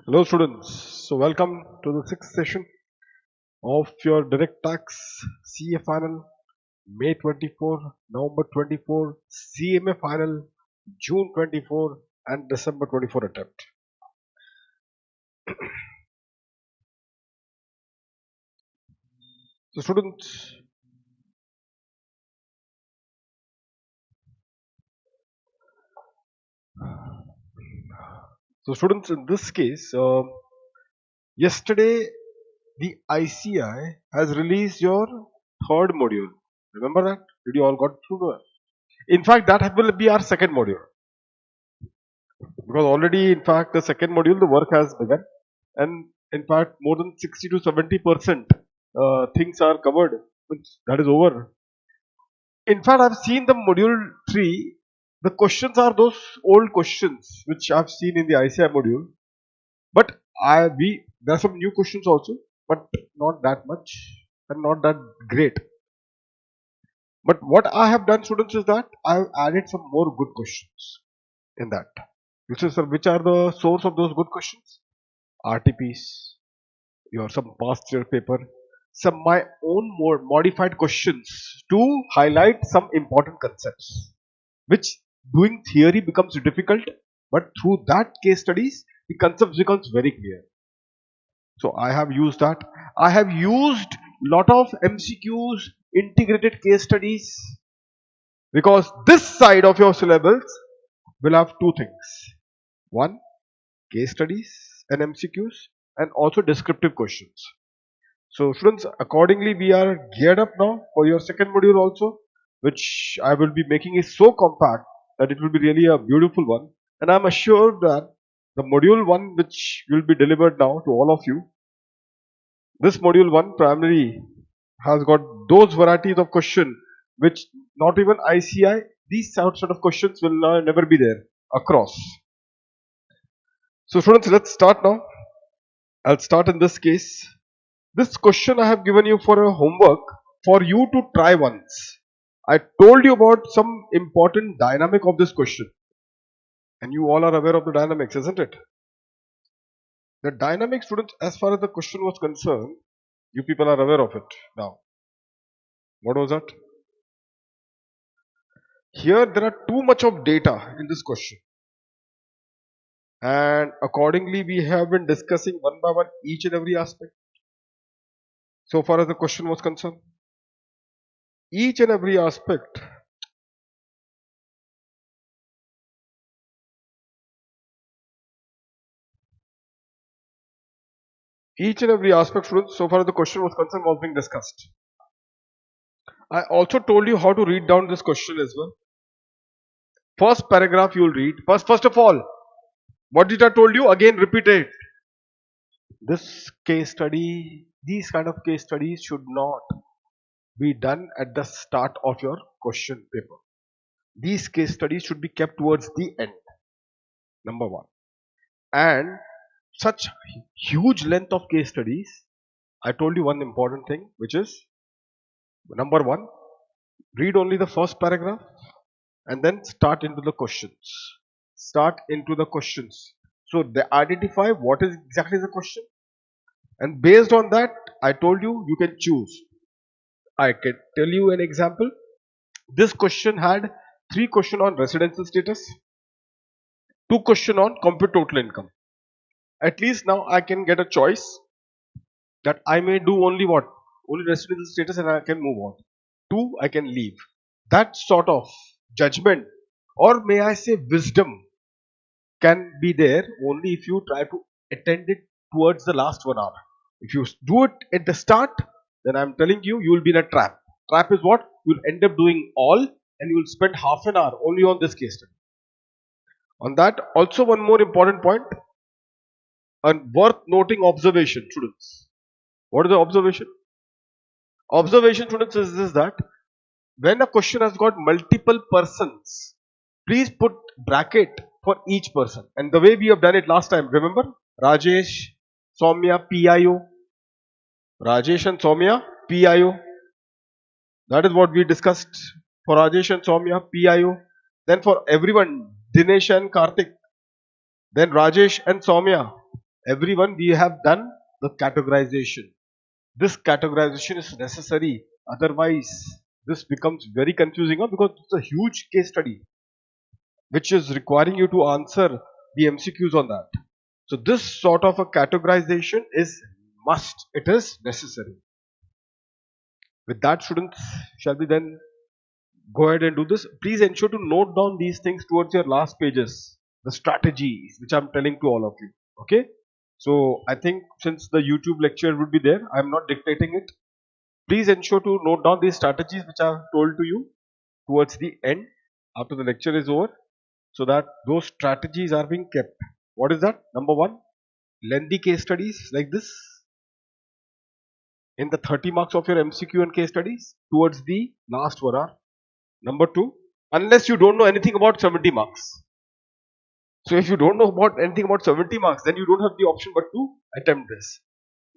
Hello students, so welcome to the sixth session of your direct tax CA final May 24, November 24, CMA final June 24 and December 24 attempt. So students, in this case, yesterday the ICI has released your third module. Remember that? Did you all got through that? In fact, that will be our second module. Because already, in fact, the second module, the work has begun, and in fact, more than 60 to 70% things are covered. That is over. In fact, I've seen the module 3. The questions are those old questions which I've seen in the ICI module, but there are some new questions also, but not that much and not that great. But what I have done, students, is that I've added some more good questions in that. Which are the source of those good questions? RTPs, some past year paper, some my own more modified questions to highlight some important concepts, which doing theory becomes difficult, but through that case studies, the concepts becomes very clear. So I have used that. I have used lot of MCQs, integrated case studies, because this side of your syllabus will have two things. One, case studies and MCQs, and also descriptive questions. So students, accordingly we are geared up now for your second module also, which I will be making is so compact that it will be really a beautiful one, and I am assured that the module 1 which will be delivered now to all of you, this module 1 primarily has got those varieties of question which not even ICI, these sort of questions will never be there across. So students, let's start now. I'll start in this case. This question I have given you for a homework for you to try once. I told you about some important dynamic of this question, and you all are aware of the dynamics, isn't it? The dynamic, students, as far as the question was concerned, you people are aware of it now. What was that? Here there are too much of data in this question, and accordingly we have been discussing one by one each and every aspect so far as the question was concerned. Each and every aspect students, so far as the question was concerned, was being discussed. I also told you how to read down this question as well. First paragraph you will read. First of all, what did I told you? Again repeat it. This case study, these kind of case studies should not be done at the start of your question paper. These case studies should be kept towards the end. Number one. And such huge length of case studies, I told you one important thing, which is number one, read only the first paragraph and then start into the questions. Start into the questions. So they identify what is exactly the question, and based on that, I told you can choose. I can tell you an example. This question had 3 questions on residential status, 2 questions on compute total income. At least now I can get a choice that I may do only what? Only residential status, and I can move on. 2, I can leave. That sort of judgment, or may I say wisdom, can be there only if you try to attend it towards the last 1 hour. If you do it at the start, then I'm telling you, you will be in a trap. Trap is what? You will end up doing all, and you will spend half an hour only on this case study. On that, also one more important point, and worth noting observation, students. What is the observation? Observation, students, is this, that when a question has got multiple persons, please put bracket for each person. And the way we have done it last time, remember? Rajesh, Soumya, PIO. Rajesh and Soumya, PIO. That is what we discussed for Rajesh and Soumya, PIO. Then for everyone, Dinesh and Karthik. Then Rajesh and Soumya, everyone, we have done the categorization. This categorization is necessary, otherwise this becomes very confusing, because it's a huge case study which is requiring you to answer the MCQs on that. So this sort of a categorization is must, it is necessary. With that, students, shall we then go ahead and do this? Please ensure to note down these things towards your last pages, the strategies which I'm telling to all of you. Okay, so I think since the YouTube lecture would be there, I'm not dictating it. Please ensure to note down these strategies which I've told to you towards the end after the lecture is over, so that those strategies are being kept. What is that? Number one, lengthy case studies like this in the 30 marks of your MCQ and case studies towards the last 1 hour. Number two, unless you don't know anything about 70 marks. So if you don't know about anything about 70 marks, then you don't have the option but to attempt this.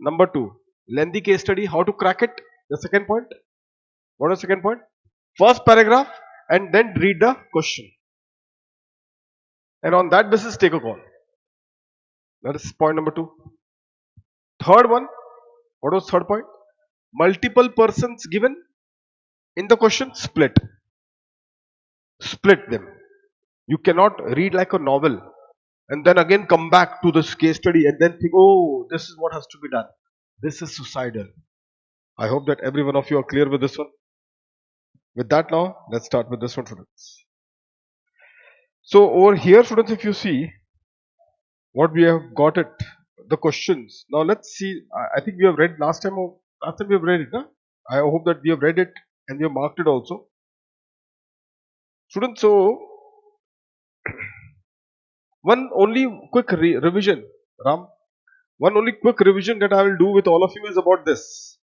Number two, lengthy case study, how to crack it. The second point. What is the second point? First paragraph and then read the question. And on that basis, take a call. That is point number two. Third one, what was third point? Multiple persons given in the question, split. Split them. You cannot read like a novel and then again come back to this case study and then think, oh, this is what has to be done. This is suicidal. I hope that every one of you are clear with this one. With that now, let's start with this one, students. So over here, students, if you see what we have got it, the questions. Now let's see. I think we have read last time we have read it. Huh? I hope that we have read it and we have marked it also. Students, so one only quick revision, Ram. One only quick revision that I will do with all of you is about this.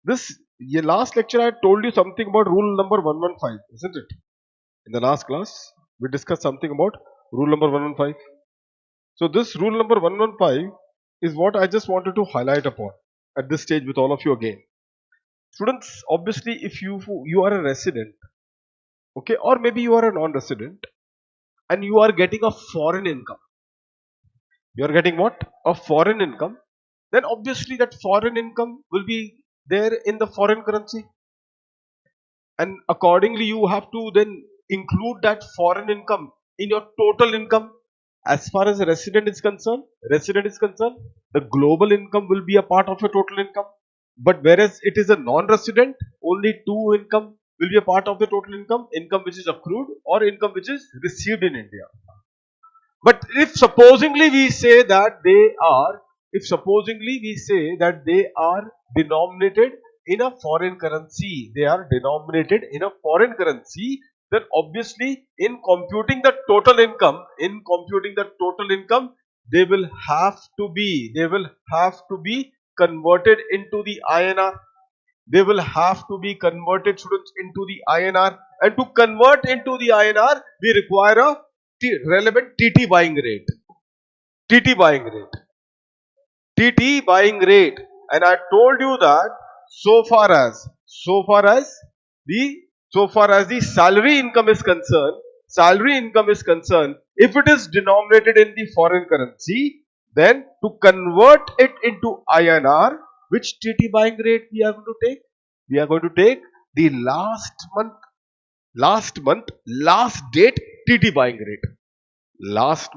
This last lecture I told you something about rule number 115, isn't it? In the last class, we discussed something about rule number 115. So this rule number 115 is what I just wanted to highlight upon at this stage with all of you again. Students, obviously if you are a resident, okay, or maybe you are a non-resident and you are getting a foreign income. You are getting what? A foreign income. Then obviously that foreign income will be there in the foreign currency. And accordingly you have to then include that foreign income in your total income. As far as a resident is concerned, the global income will be a part of your total income. But whereas it is a non-resident, only two income will be a part of the total income, income which is accrued or income which is received in India. But if supposingly we say that they are denominated in a foreign currency, then obviously in computing the total income, they will have to be converted into the INR. They will have to be converted, students, into the INR, and to convert into the INR we require a relevant TT buying rate. And I told you that so far as the salary income is concerned, if it is denominated in the foreign currency, then to convert it into INR, which TT buying rate we are going to take? We are going to take the last date TT buying rate. Last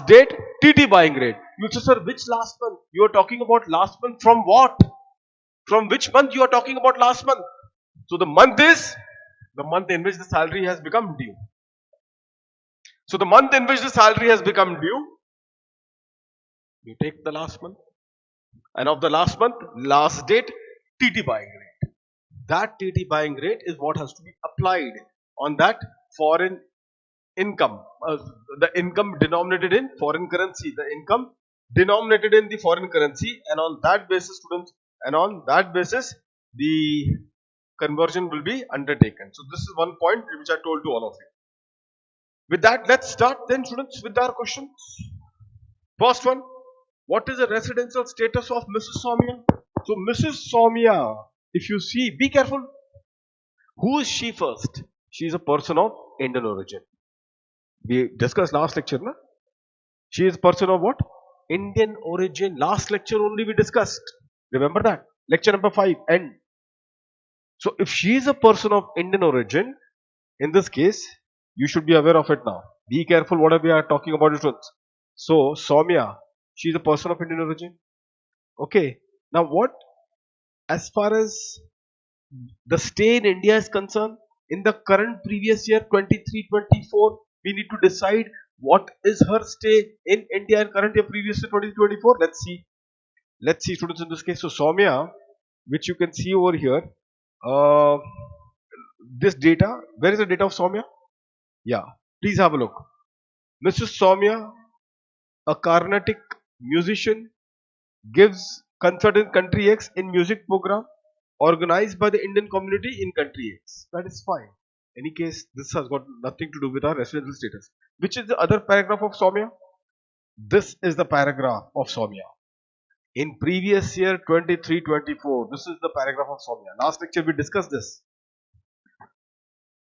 date TT buying rate. You say, sir, which last month? You are talking about last month from what? From which month you are talking about last month? So the month is the month in which the salary has become due. So the month in which the salary has become due, you take the last month, and of the last month, last date, TT buying rate. That TT buying rate is what has to be applied on that foreign income, the income denominated in foreign currency, and on that basis, students, the conversion will be undertaken. So this is one point which I told to all of you. With that, let's start then, students, with our questions. First one, what is the residential status of Mrs. Soumya? So Mrs. Soumya, if you see, be careful. Who is she first? She is a person of Indian origin. We discussed last lecture, na? She is a person of what? Indian origin. Last lecture only we discussed. Remember that? Lecture number 5. End. So if she is a person of Indian origin, in this case, you should be aware of it now. Be careful what we are talking about it. So Soumya, she is a person of Indian origin. Okay. Now what? As far as the stay in India is concerned, in the current previous year 23-24, we need to decide what is her stay in India in current year previous year 2024. Let's see students in this case. So Soumya, which you can see over here, uh, this data, where is the data of Soumya? Yeah, please have a look. Mrs. Soumya, a Carnatic musician, gives concert in country X in music program organized by the Indian community in country X. That is fine. Any case, this has got nothing to do with our residential status. Which is the other paragraph of Soumya? This is the paragraph of Soumya. In previous year 23-24, this is the paragraph of Soumya. Last lecture we discussed this.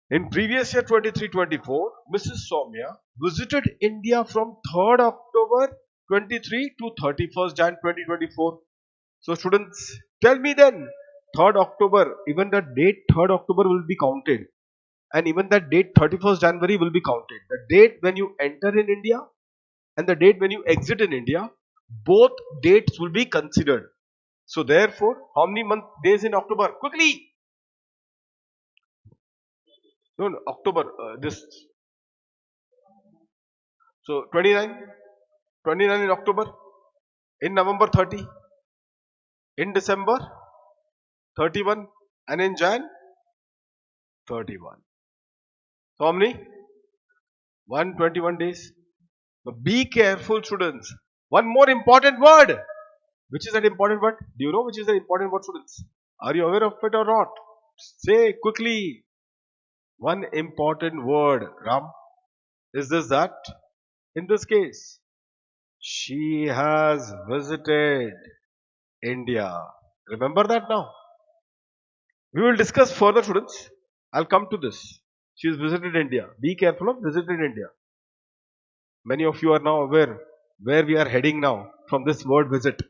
In previous year 23-24, Mrs. Soumya visited India from 3rd October 23 to 31st Jan 2024. So students, tell me then, 3rd October, even the date 3rd October will be counted, and even that date 31st January will be counted. The date when you enter in India and the date when you exit in India, both dates will be considered. So therefore, how many days in October? Quickly! No, October, this. So 29 in October, in November 30, in December 31, and in Jan 31. So how many? 121 days. So be careful students. One more important word. Which is that important word? Do you know which is the important word, students? Are you aware of it or not? Say quickly. One important word, Ram. Is this that? In this case, she has visited India. Remember that now. We will discuss further, students. I'll come to this. She has visited India. Be careful of visited India. Many of you are now aware where we are heading now from this word visit.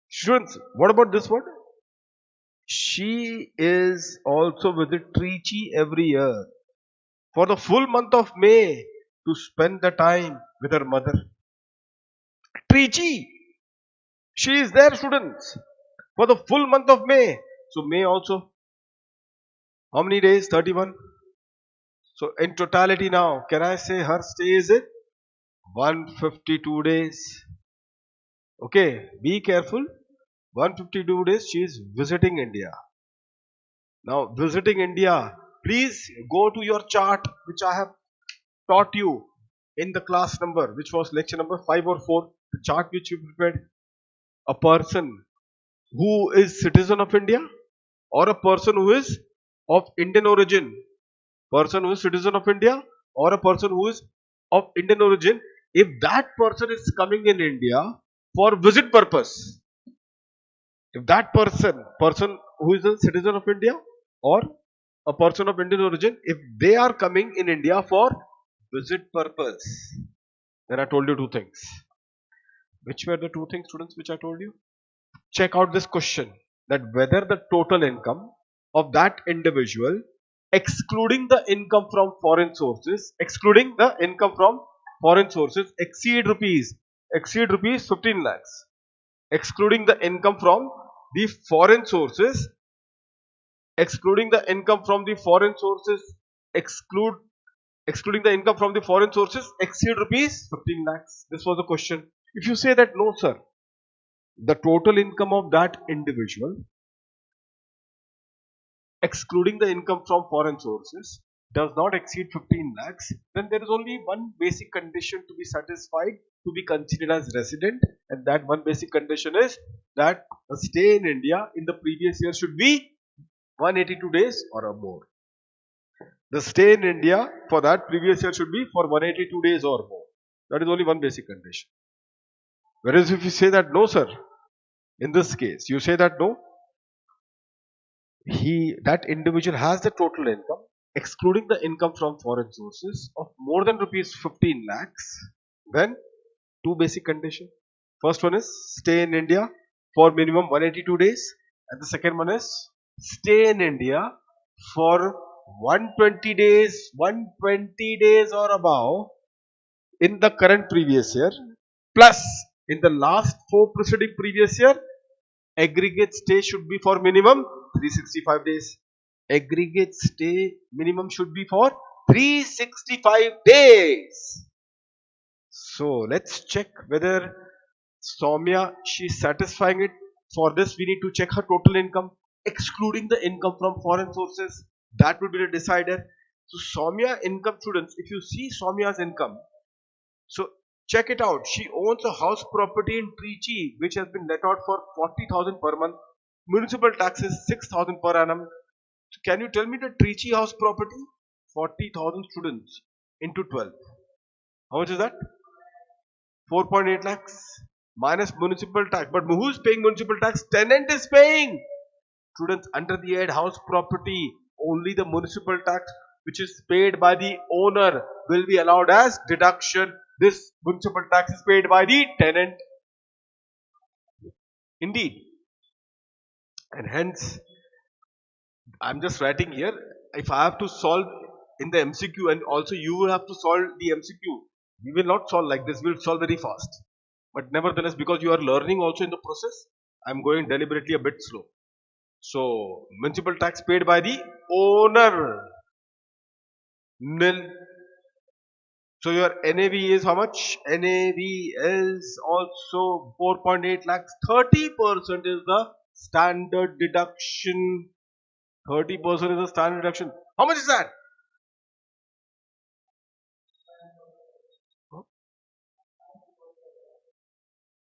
Students, what about this word? She is also visit Trichy every year for the full month of May to spend the time with her mother. Trichy, she is there, students, for the full month of May. So May also. How many days? 31. So in totality now, can I say her stay is it? 152 days. Okay, be careful. 152 days she is visiting India. Now visiting India, please go to your chart which I have taught you in the class number, which was lecture number 5 or 4, the chart which you prepared. A person who is citizen of India or a person who is of Indian origin. Person who is citizen of India or a person who is of Indian origin, if that person is coming in India for visit purpose, if that person who is a citizen of India or a person of Indian origin, if they are coming in India for visit purpose, then I told you two things. Which were the two things, students, which I told you? Check out this question, that whether the total income of that individual, excluding the income from foreign sources, exceed rupees 15 lakhs. Excluding the income from the foreign sources, excluding the income from the foreign sources, excluding the income from the foreign sources, exceed rupees 15 lakhs. This was the question. If you say that no, sir, the total income of that individual, excluding the income from foreign sources, does not exceed 15 lakhs, then there is only one basic condition to be satisfied to be considered as resident, and that one basic condition is that a stay in India in the previous year should be 182 days or more. The stay in India for that previous year should be for 182 days or more. That is only one basic condition. Whereas if you say that no, sir, in this case you say that no, that individual has the total income excluding the income from foreign sources of more than rupees 15 lakhs, then Two basic conditions. First one is stay in India for minimum 182 days, and the second one is stay in India for 120 days or above in the current previous year, plus in the last four preceding previous year, aggregate stay should be for minimum 365 days. Aggregate stay minimum should be for 365 days. So let's check whether Soumya, she's satisfying it. For this, we need to check her total income, excluding the income from foreign sources. That would be the decider. So Soumya income, students, if you see Soumya's income, so check it out. She owns a house property in Trichy, which has been let out for 40,000 per month. Municipal taxes 6,000 per annum. So can you tell me the Trichy house property? 40,000 students into 12. How much is that? 4.8 lakhs minus municipal tax. But who's paying municipal tax? Tenant is paying. Students, under the head house property, only the municipal tax which is paid by the owner will be allowed as deduction. This municipal tax is paid by the tenant. Indeed. And hence, I'm just writing here. If I have to solve in the MCQ and also you will have to solve the MCQ, we will not solve like this. We will solve very fast. But nevertheless, because you are learning also in the process, I'm going deliberately a bit slow. So, municipal tax paid by the owner. Nil. So, your NAV is how much? NAV is also 4.8 lakhs. 30% is the standard deduction. 30% is the standard deduction. How much is that?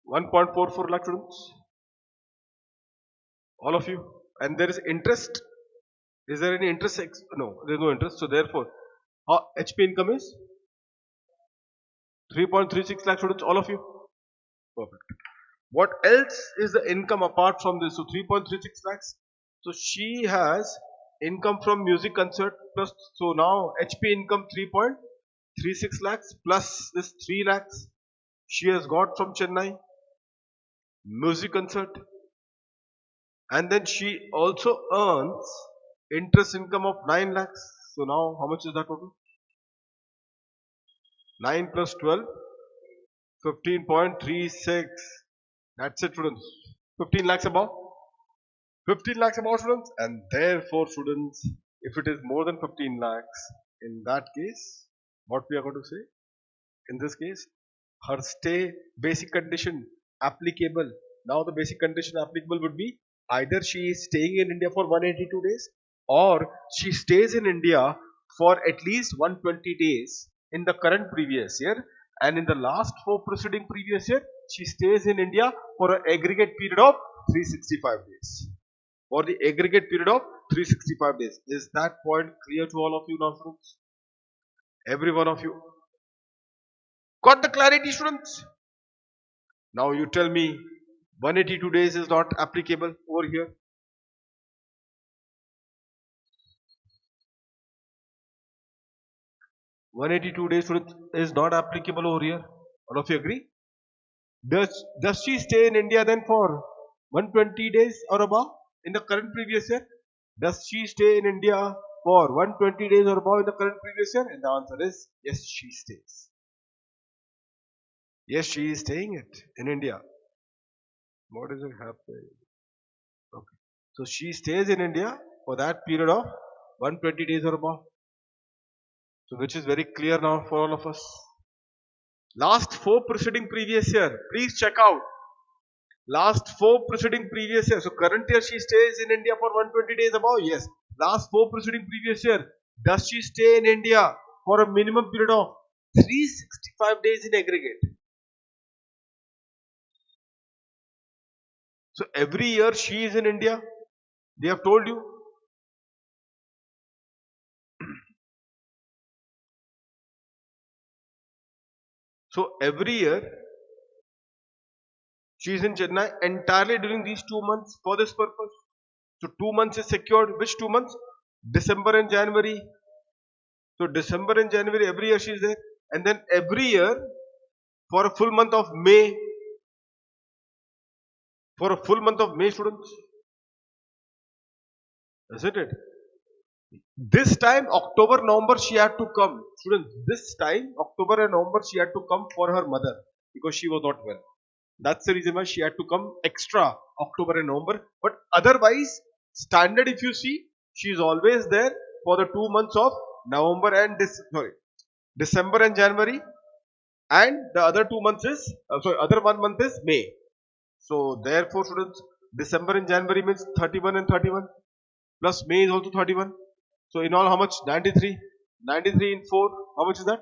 1.44 lakh students. All of you. And there is interest. Is there any interest? No, there is no interest. So therefore, HP income is 3.36 lakh students. All of you. Perfect. What else is the income apart from this? So 3.36 lakhs. So she has income from music concert plus. So now HP income 3.36 lakhs plus this 3 lakhs she has got from Chennai music concert, and then she also earns interest income of 9 lakhs. So now how much is that total? 9 plus 12, 15.36. That's it, students. 15 lakhs above. 15 lakhs above, students. And therefore, students, if it is more than 15 lakhs, in that case, what we are going to say? In this case, her stay basic condition applicable. Now the basic condition applicable would be either she is staying in India for 182 days or she stays in India for at least 120 days in the current previous year, and in the last four preceding previous year she stays in India for an aggregate period of 365 days. For the aggregate period of 365 days. Is that point clear to all of you now, students? Every one of you. Got the clarity, students? Now you tell me 182 days is not applicable over here. (182 days, students, is not applicable over here. All of you agree? Does she stay in India then for 120 days or above in the current previous year? Does she stay in India for 120 days or above in the current previous year? And the answer is yes, she stays. Yes, she is staying it in India. What is it happening? Okay. So she stays in India for that period of 120 days or above. So which is very clear now for all of us. Last four preceding previous year, please check out. Last four preceding previous year. So current year she stays in India for 120 days above. Yes. Last four preceding previous year, does she stay in India for a minimum period of 365 days in aggregate? So every year she is in India. They have told you. So every year she is in Chennai entirely during these 2 months for this purpose. So 2 months is secured. Which 2 months? December and January. So December and January every year she is there. And then every year For a full month of May. For a full month of May, students. Isn't it? This time, October, November, she had to come. Students, this time, October and November, she had to come for her mother because she was not well. That's the reason why she had to come extra October and November. But otherwise, standard if you see, she is always there for the 2 months of November and December and January, and the other 2 months is other 1 month is May. So therefore, students, December and January means 31 and 31 plus May is also 31. So in all, how much? 93. 93 in 4, how much is that?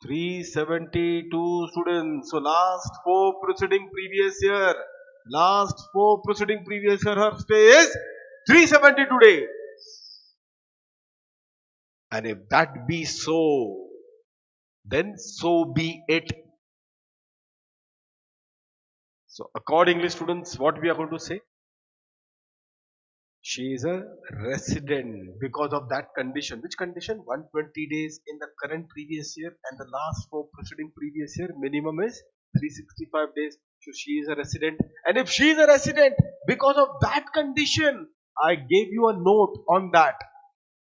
372 students. So last 4 preceding previous year, her stay is 372 days. And if that be so, then so be it. So accordingly, students, what we are going to say? She is a resident because of that condition. Which condition? 120 days in the current previous year and the last 4 preceding previous year. Minimum is 365 days. So she is a resident. And if she is a resident because of that condition, I gave you a note on that.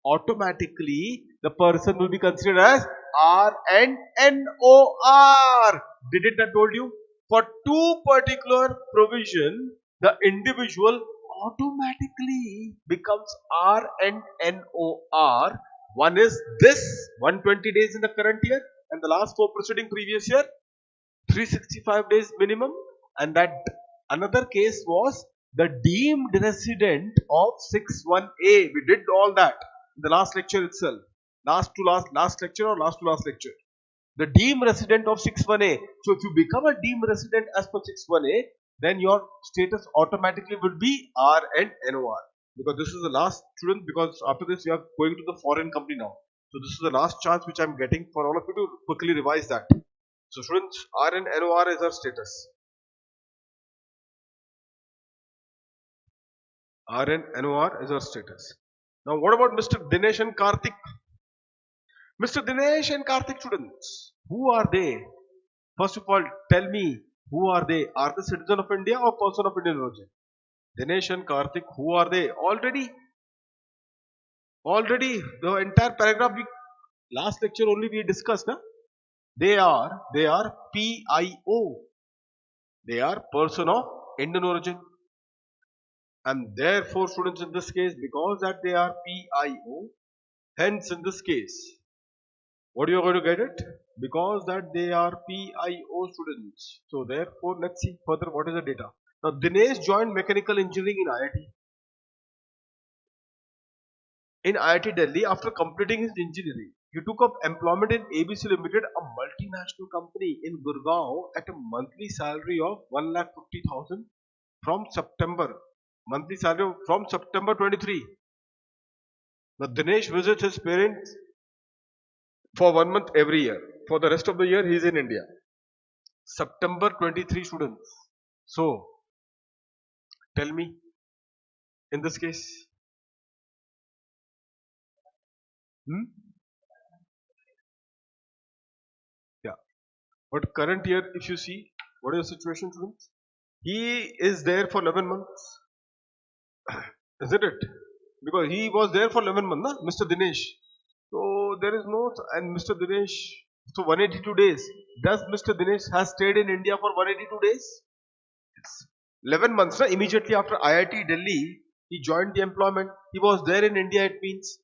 Automatically, the person will be considered as R and NOR. Did it I told you? For 2 particular provision, the individual automatically becomes R and NOR. One is this 120 days in the current year and the last 4 preceding previous year, 365 days minimum. And that another case was the deemed resident of 61A. We did all that in the last lecture itself. Last lecture or last to last lecture. The deemed resident of 61A. So if you become a deemed resident as per 61A, then your status automatically would be R and NOR. Because this is the last, student, because after this we are going to the foreign company now. So this is the last chance which I am getting for all of you to quickly revise that. So students, R and NOR is our status. R and NOR is our status. Now what about Mr. Dinesh and Karthik? Mr. Dinesh and Karthik, students, who are they? First of all, tell me, who are they? Are they citizen of India or person of Indian origin? Dinesh and Karthik, who are they? Already the entire paragraph last lecture only we discussed. Huh? They are PIO. They are person of Indian origin. And therefore, students, in this case, because that they are PIO, hence in this case, what you are going to get it? Because that they are PIO students. So therefore, let's see further what is the data. Now, Dinesh joined mechanical engineering in IIT. In IIT Delhi, after completing his engineering, he took up employment in ABC Limited, a multinational company in Gurgaon, at a monthly salary of 1,50,000 from September. Monthly salary from September 23. Now, Dinesh visits his parents for 1 month every year. For the rest of the year, he is in India. September 23, students. So, tell me, in this case, yeah. But current year, if you see, what is the situation, students? He is there for 11 months. Isn't it? Because he was there for 11 months, na? Mr. Dinesh. So there is no, and Mr. Dinesh, so 182 days. Does Mr. Dinesh has stayed in India for 182 days? Yes. 11 months, na? Immediately after IIT Delhi, he joined the employment. He was there in India, it means.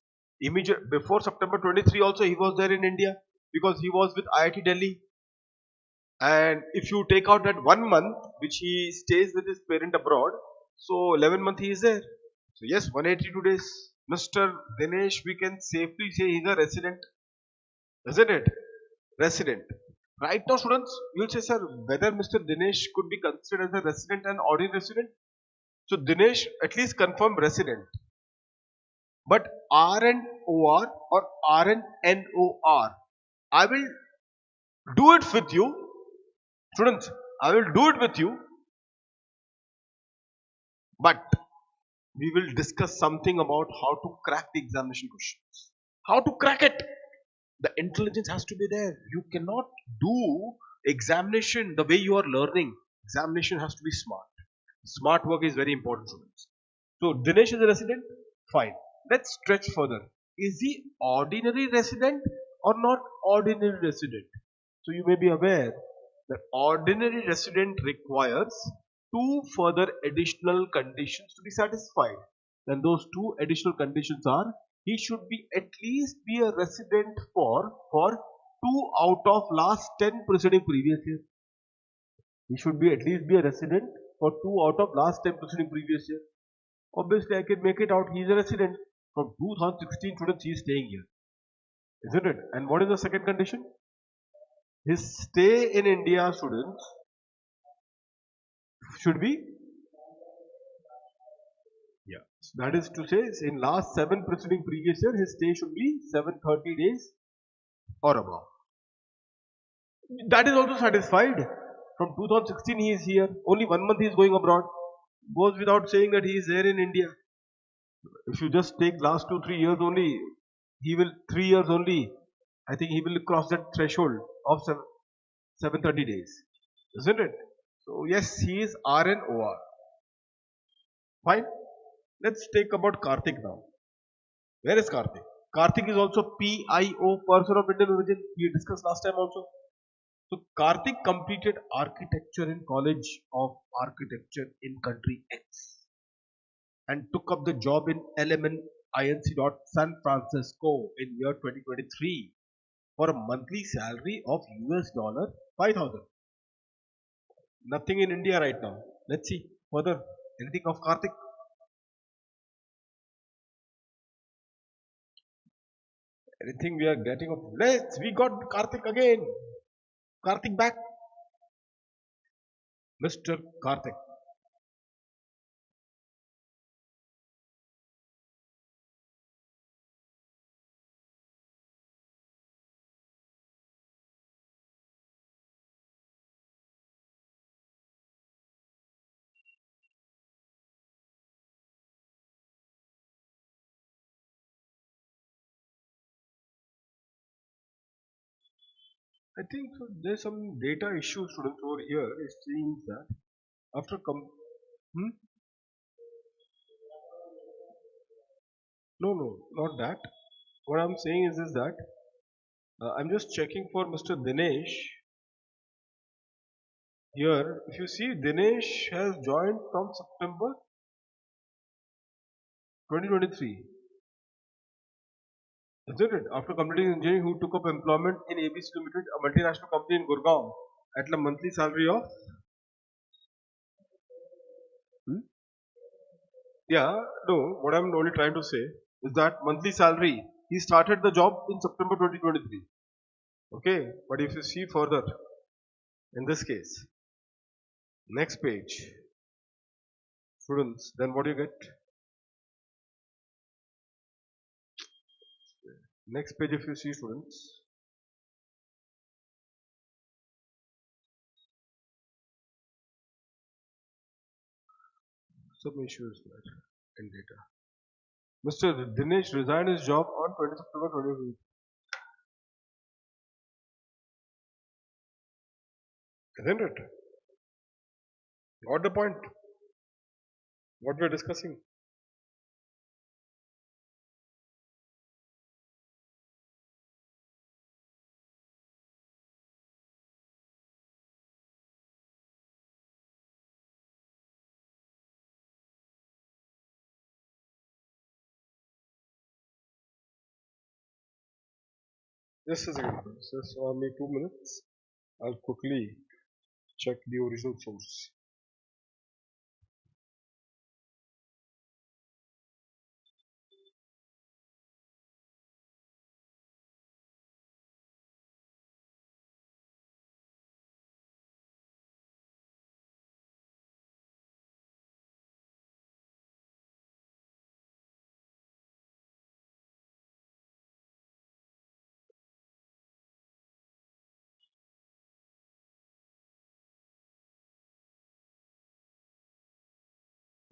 Before September 23 also he was there in India because he was with IIT Delhi. And if you take out that 1 month which he stays with his parent abroad, so 11 months he is there. So yes, 182 days. Mr. Dinesh, we can safely say he is a resident. Isn't it? Resident. Right now, students, you will say, sir, whether Mr. Dinesh could be considered as a resident and ordinary resident. So Dinesh at least confirmed resident. But R and OR or R and NOR, I will do it with you. Students, I will do it with you. But we will discuss something about how to crack the examination questions. How to crack it? The intelligence has to be there. You cannot do examination, the way you are learning, examination has to be smart. Smart work is very important, students. So Dinesh is a resident, fine. Let's stretch further. Is he ordinary resident or not ordinary resident? So you may be aware that ordinary resident requires two further additional conditions to be satisfied. And those two additional conditions are, he should be at least be a resident for 2 out of last 10 preceding previous years. He should be at least be a resident for 2 out of last 10 preceding previous year. Obviously, I can make it out. He is a resident from 2016 students. He is staying here, isn't it? And what is the second condition? His stay in India, students, should be, yeah. So that is to say, in last 7 preceding previous year, his stay should be 730 days or above. That is also satisfied. From 2016 he is here. Only 1 month he is going abroad. Goes without saying that he is there in India. If you just take last 2-3 years only, he will 3 years only. I think he will cross that threshold of 730 days, isn't it? So yes, he is RNOR. Fine. Let's take about Karthik now. Where is Karthik? Karthik is also PIO, person of Indian origin. We discussed last time also. So Karthik completed architecture in College of Architecture in country X and took up the job in LMN Inc. San Francisco in year 2023 for a monthly salary of US dollar 5,000. Nothing in India right now. Let's see further. Anything of Karthik? Anything we are getting of? We got Karthik again. Karthik back. Mr. Karthik. I think so there's some data issue, students, over here. It seems that after hmm? No, not that. What I'm saying is that I'm just checking for Mr. Dinesh. Here, if you see, Dinesh has joined from September 2023. Isn't it? After completing engineering, who took up employment in ABC Limited, a multinational company in Gurgaon, at a monthly salary of. Hmm? Yeah, no, what I'm only trying to say is that monthly salary, he started the job in September 2023. Okay, but if you see further, in this case, next page, students, then what do you get? Next page, if you see, students, some issues there in data. Mr. Dinesh resigned his job on 20 September 2023. Isn't it? Got the point? What we're discussing? Just a second. Just allow me 2 minutes. I'll quickly check the original source.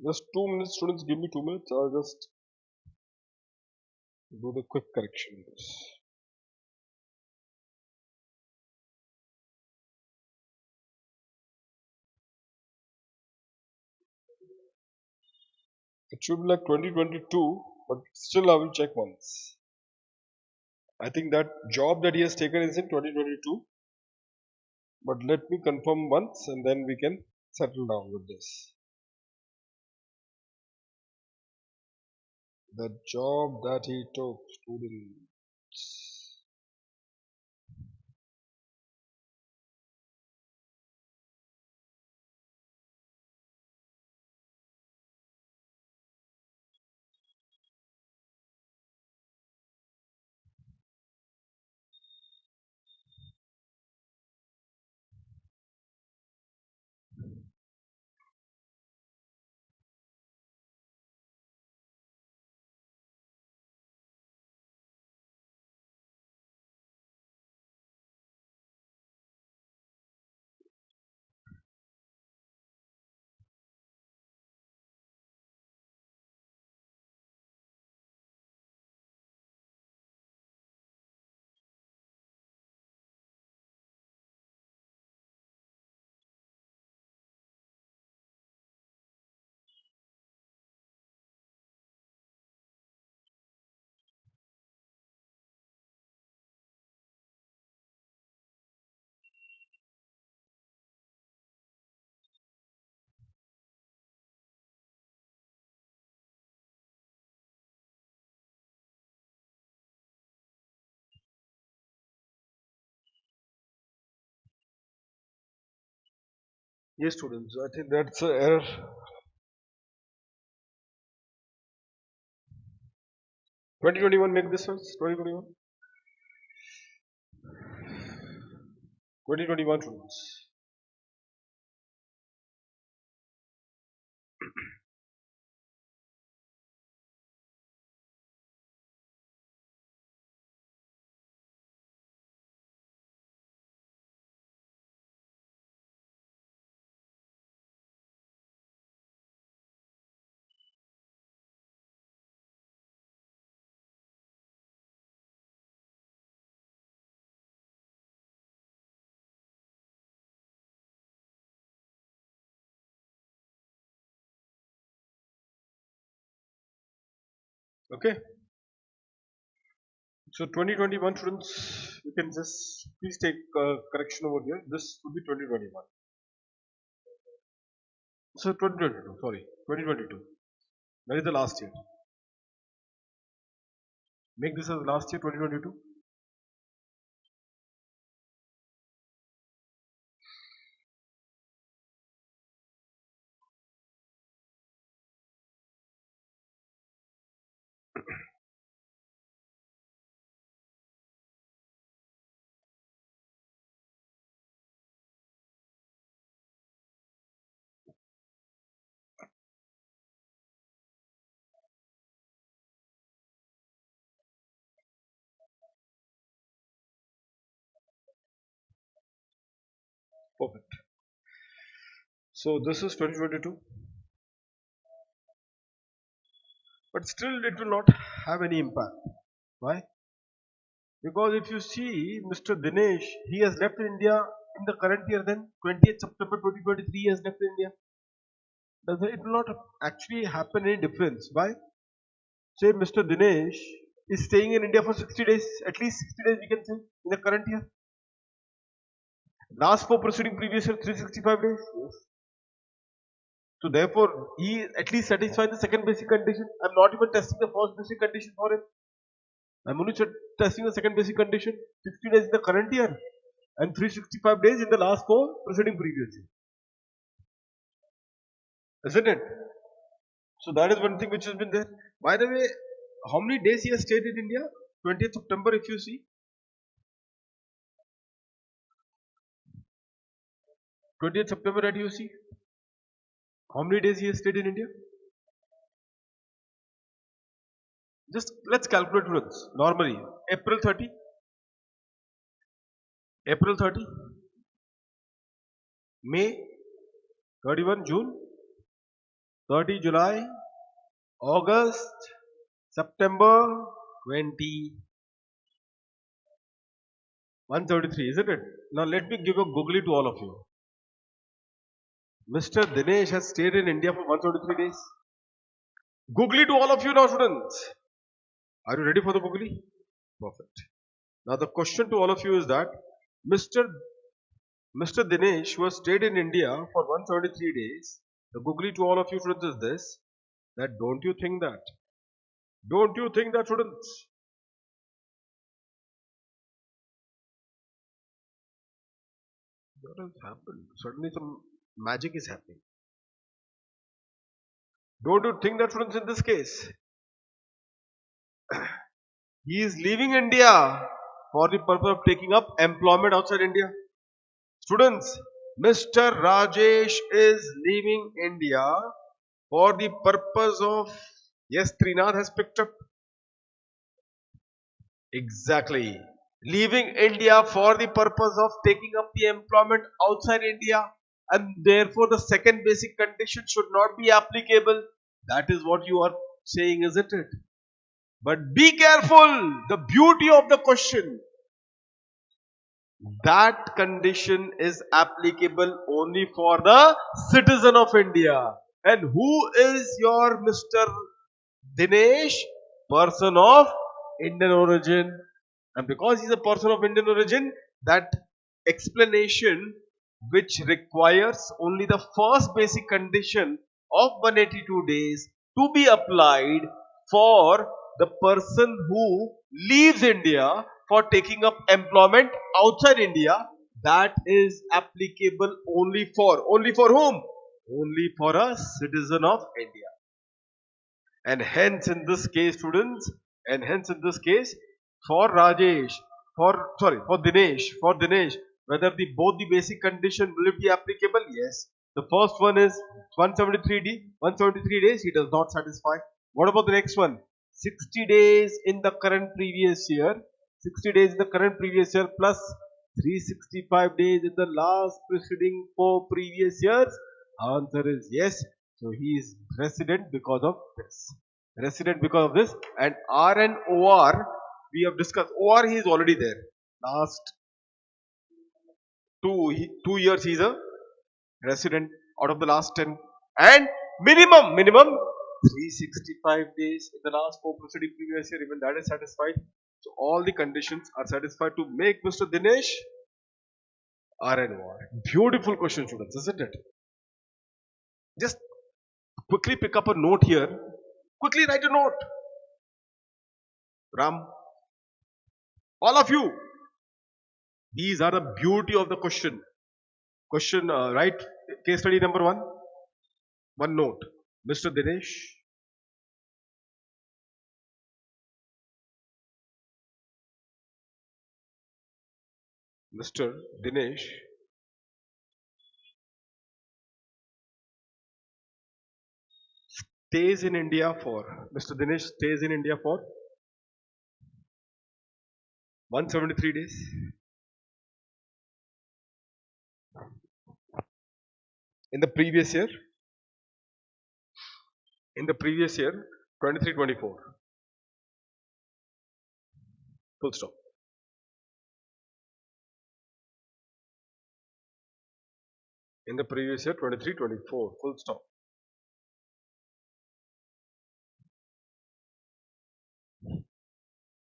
Just 2 minutes, students. Give me 2 minutes. I'll just do the quick correction. It should be like 2022, but still I will check once. I think that job that he has taken is in 2022, but let me confirm once and then we can settle down with this. The job that he took, students. Yes, students, I think that's an error. 2021, make this one 2021. 2021 students. Okay. So 2021 students, you can just please take correction over here. This would be 2021. So 2022, sorry, 2022. That is the last year. Make this as last year, 2022. Perfect. So this is 2022, but still it will not have any impact. Why? Because if you see Mr. Dinesh, he has left India in the current year. Then 20th September 2023, he has left India. It will not actually happen any difference. Why? Say Mr. Dinesh is staying in India for 60 days, at least 60 days we can say in the current year. Last four preceding previous year 365 days. Yes. So therefore, he at least satisfied the second basic condition. I'm not even testing the first basic condition for him. I'm only testing the second basic condition. 60 days in the current year and 365 days in the last four preceding previous year. Isn't it? So that is one thing which has been there. By the way, how many days he has stayed in India? 20th September, if you see. 20th September that you see. How many days he has stayed in India? Just let's calculate once. Normally, April 30, April 30, May 31, June 30, July, August, September 20, 133, isn't it? Now let me give a googly to all of you. Mr. Dinesh has stayed in India for 133 days. Googly to all of you now, students. Are you ready for the googly? Perfect. Now the question to all of you is that Mr. Mr. Dinesh, who has stayed in India for 173 days, the googly to all of you students is this, that don't you think that? Don't you think that, students? What has happened? Suddenly some magic is happening. Don't you think that, students, in this case? He is leaving India for the purpose of taking up employment outside India. Students, Mr. Rajesh is leaving India for the purpose of, yes, Trinath has picked up. Exactly. Leaving India for the purpose of taking up the employment outside India, and therefore the second basic condition should not be applicable. That is what you are saying, isn't it? But be careful. The beauty of the question, that condition is applicable only for the citizen of India. And who is your Mr. Dinesh? Person of Indian origin. And because he is a person of Indian origin, that explanation, which requires only the first basic condition of 182 days to be applied for the person who leaves India for taking up employment outside India, that is applicable only for whom? Only for a citizen of India. And hence in this case, students, and hence in this case, for Rajesh, for Dinesh, whether the both the basic condition will it be applicable? Yes. The first one is 173 days, he does not satisfy. What about the next one? 60 days in the current previous year, 60 days in the current previous year plus 365 days in the last preceding 4 previous years. Answer is yes. So he is resident because of this. Resident because of this. And R and OR, we have discussed. OR, he is already there. Last 2 years he is a resident out of the last 10. And minimum 365 days in the last 4 preceding previous year. Even that is satisfied. So all the conditions are satisfied to make Mr. Dinesh R and OR. Beautiful question, students, isn't it? Just quickly pick up a note here. Quickly write a note. Ram, all of you. These are the beauty of the question. Question, right? Case study number 1. One note. Mr. Dinesh. Mr. Dinesh stays in India for. Mr. Dinesh stays in India for 173 days. In the previous year. In the previous year, 23-24. Full stop. In the previous year, 23-24. Full stop.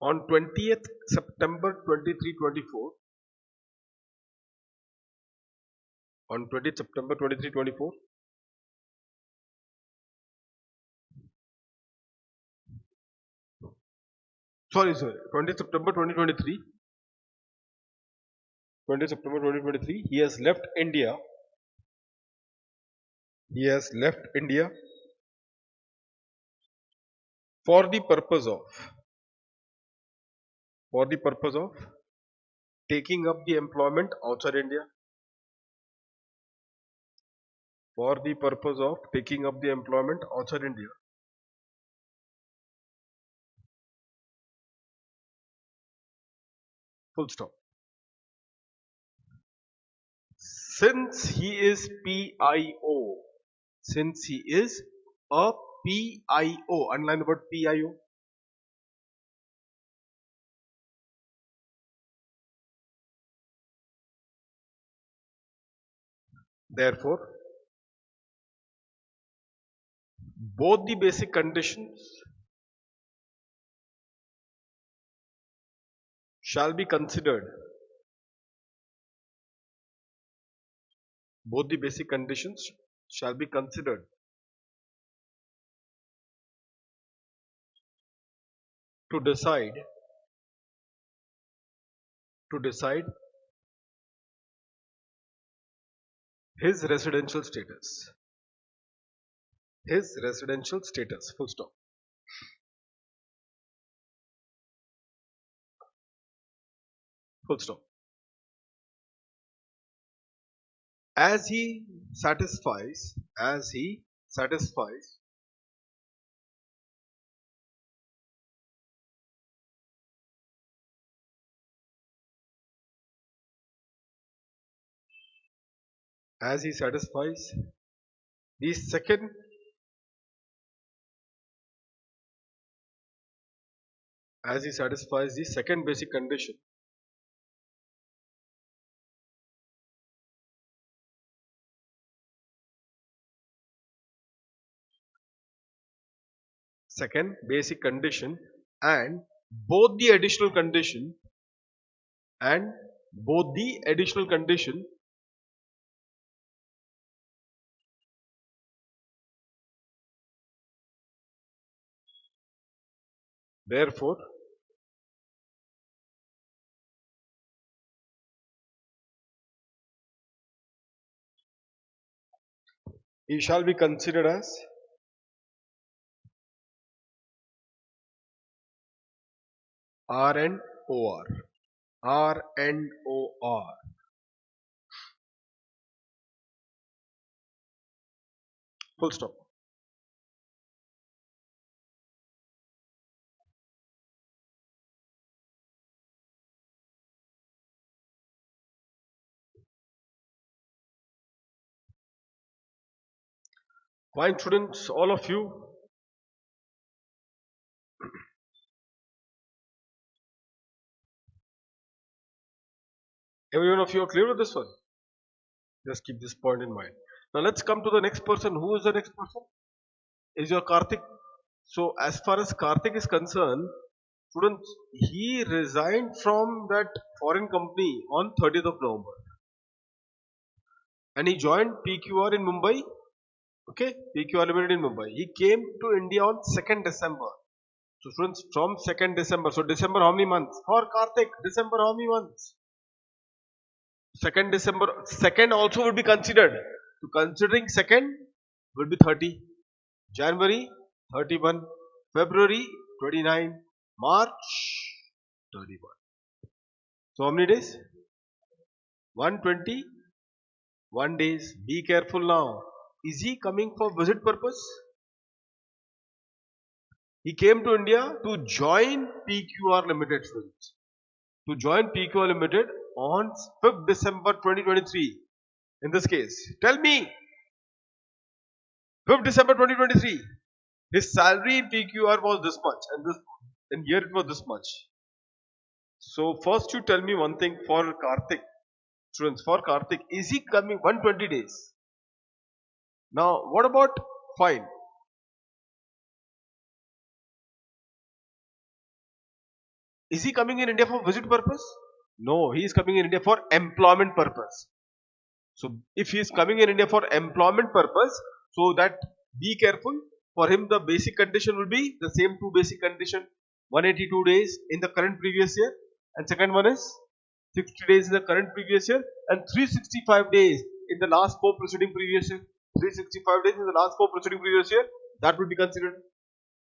On 20th September 23-24. On 20th September 23-24. Sorry. 20th September 2023. 20th September 2023. He has left India. He has left India for the purpose of taking up the employment outside India. For the purpose of taking up the employment outside India. Full stop. Since he is PIO, since he is a PIO, underline the word PIO. Therefore, both the basic conditions shall be considered. Both the basic conditions shall be considered to decide his residential status. His residential status. Full stop. Full stop. As he satisfies the second basic condition, second basic condition, and both the additional condition therefore he shall be considered as R and OR. R and OR. Full stop. Fine, students, all of you. Every one of you are clear with this one? Just keep this point in mind. Now let's come to the next person. Who is the next person? Is your Karthik. So as far as Karthik is concerned, students, he resigned from that foreign company on 30th of November. And he joined PQR in Mumbai. Okay, PQR Limited in Mumbai. He came to India on 2nd December. So students, from 2nd December. So December how many months? For Karthik, December how many months? 2nd December. 2nd also would be considered. So considering 2nd would be 30. January 31. February 29. March 31. So how many days? 121 days. Be careful now. Is he coming for visit purpose? He came to India to join PQR Limited, students. To join PQR Limited on 5th December 2023. In this case, tell me, 5th December 2023, his salary in PQR was this much, and here it was this much. So first you tell me one thing for Karthik. Students, for Karthik, is he coming 120 days? Now, what about fine? Is he coming in India for visit purpose? No, he is coming in India for employment purpose. So, if he is coming in India for employment purpose, so that be careful. For him, the basic condition will be the same two basic condition: 182 days in the current previous year, and second one is 60 days in the current previous year, and 365 days in the last four preceding previous year. 365 days in the last four preceding previous year, that will be considered.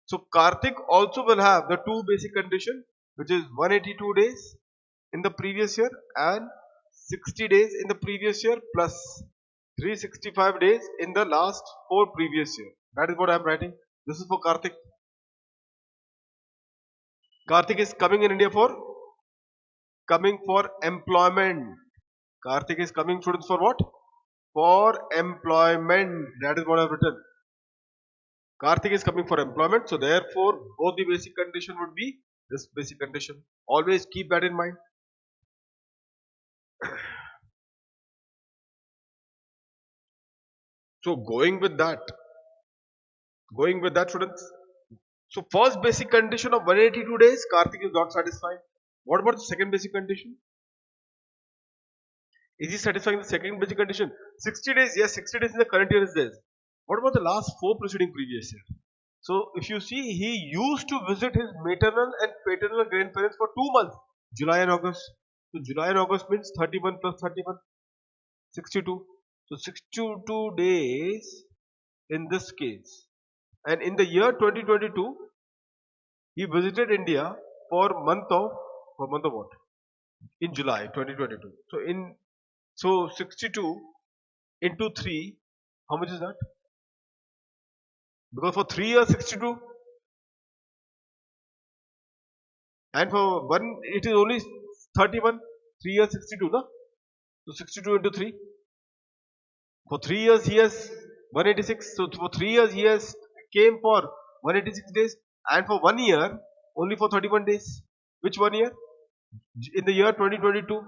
So Karthik also will have the two basic condition, which is 182 days in the previous year and 60 days in the previous year plus 365 days in the last four previous year. That is what I am writing. This is for Karthik. Karthik is coming in India for employment. Karthik is coming, students, for what? For employment. That is what I have written. Karthik is coming for employment. So therefore, both the basic condition would be this basic condition. Always keep that in mind. So going with that, Going with that, students. So first basic condition of 182 days, Karthik is not satisfied. What about the second basic condition? Is he satisfying the second basic condition? 60 days, yes, 60 days in the current year is there. What about the last 4 preceding previous year? So if you see, he used to visit his maternal and paternal grandparents for 2 months, July and August. So July and August means 31 plus 31, 62. So 62 days in this case. And in the year 2022, he visited India for month of what? In July 2022. So 62 into 3, how much is that? Because for 3 years 62 and for 1 it is only 31. 3 years 62, no? So 62 into 3. For 3 years he has 186. So for 3 years he has came for 186 days, and for 1 year only for 31 days. Which 1 year? In the year 2022.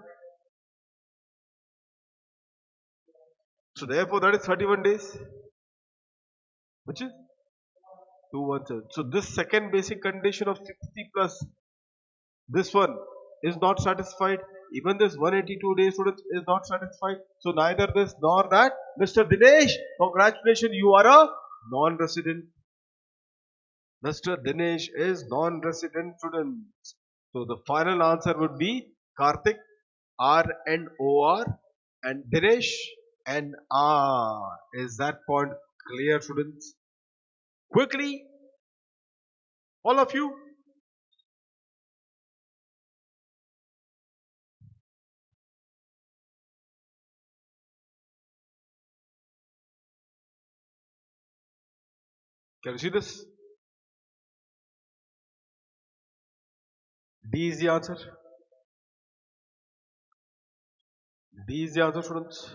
So therefore that is 31 days, which is 217. So this second basic condition of 60 plus this one is not satisfied. Even this 182 days, students, is not satisfied. So neither this nor that. Mr. Dinesh, congratulations, you are a non-resident. Mr. Dinesh is non-resident, students. So the final answer would be Karthik, R and OR, and Dinesh, N R. Is that point clear, students? Quickly, all of you. Can you see this? D is the answer. D is the answer, students.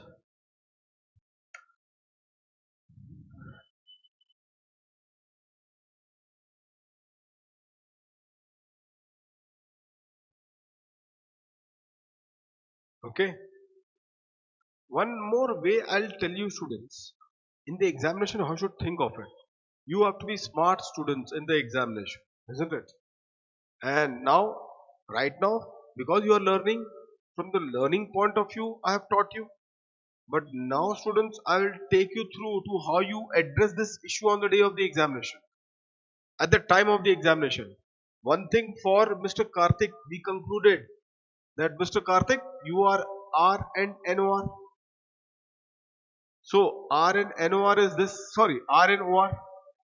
Okay. One more way I'll tell you, students. In the examination, how you should think of it. You have to be smart students in the examination, isn't it? And now, right now, because you are learning, from the learning point of view, I have taught you. But now, students, I will take you through to how you address this issue on the day of the examination. At the time of the examination. One thing for Mr. Karthik, we concluded that Mr. Karthik, you are R and NOR. So R and NOR is this, sorry, R and OR.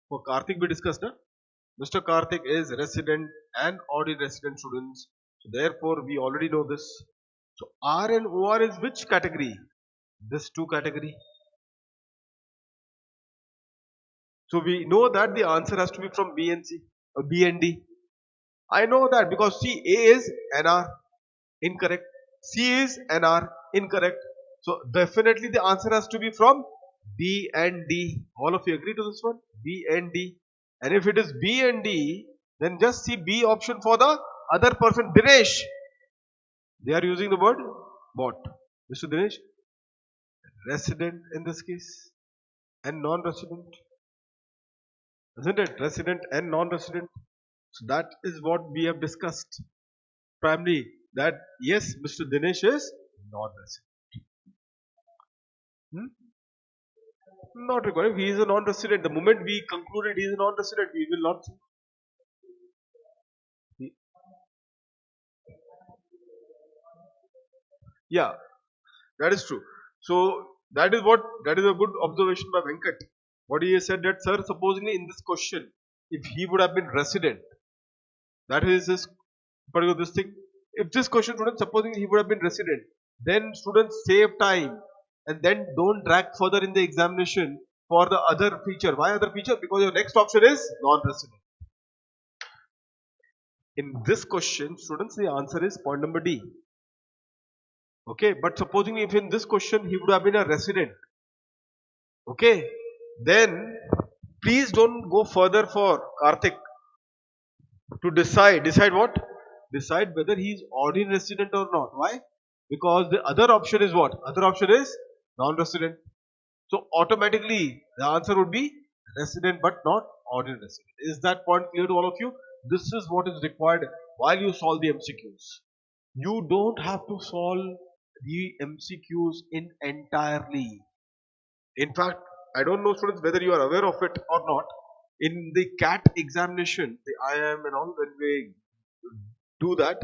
For Karthik we discussed, huh? Mr. Karthik is resident and audit resident students. So therefore we already know this. So R and OR is which category? This two category. So we know that the answer has to be from B and C, or B and D. I know that because see, A is NR, incorrect. C is NR, incorrect. So definitely the answer has to be from B and D. All of you agree to this one? B and D. And if it is B and D, then just see B option for the other person, Dinesh. They are using the word what? Mr. Dinesh? Resident in this case and non-resident. Isn't it? Resident and non-resident. So that is what we have discussed primarily, that yes, Mr. Dinesh is non-resident. Not required. If he is a non-resident, the moment we concluded he is a non-resident, we will not see. Yeah, that is true. So that is a good observation by Venkat. What he has said that, sir, supposedly in this question, if he would have been resident, that is this particular this thing. If this question, students, supposing he would have been resident, then students save time and then don't drag further in the examination for the other feature. Why other feature? Because your next option is non-resident. In this question, students, the answer is point number D. Okay, but supposing if in this question he would have been a resident, okay, then please don't go further for Karthik to decide what? Decide whether he is ordinary resident or not. Why? Because the other option is what? Other option is non-resident. So automatically the answer would be resident but not ordinary resident. Is that point clear to all of you? This is what is required while you solve the MCQs. You don't have to solve the MCQs in entirely. In fact, I don't know students whether you are aware of it or not. In the CAT examination, the IIM and all, when we do that,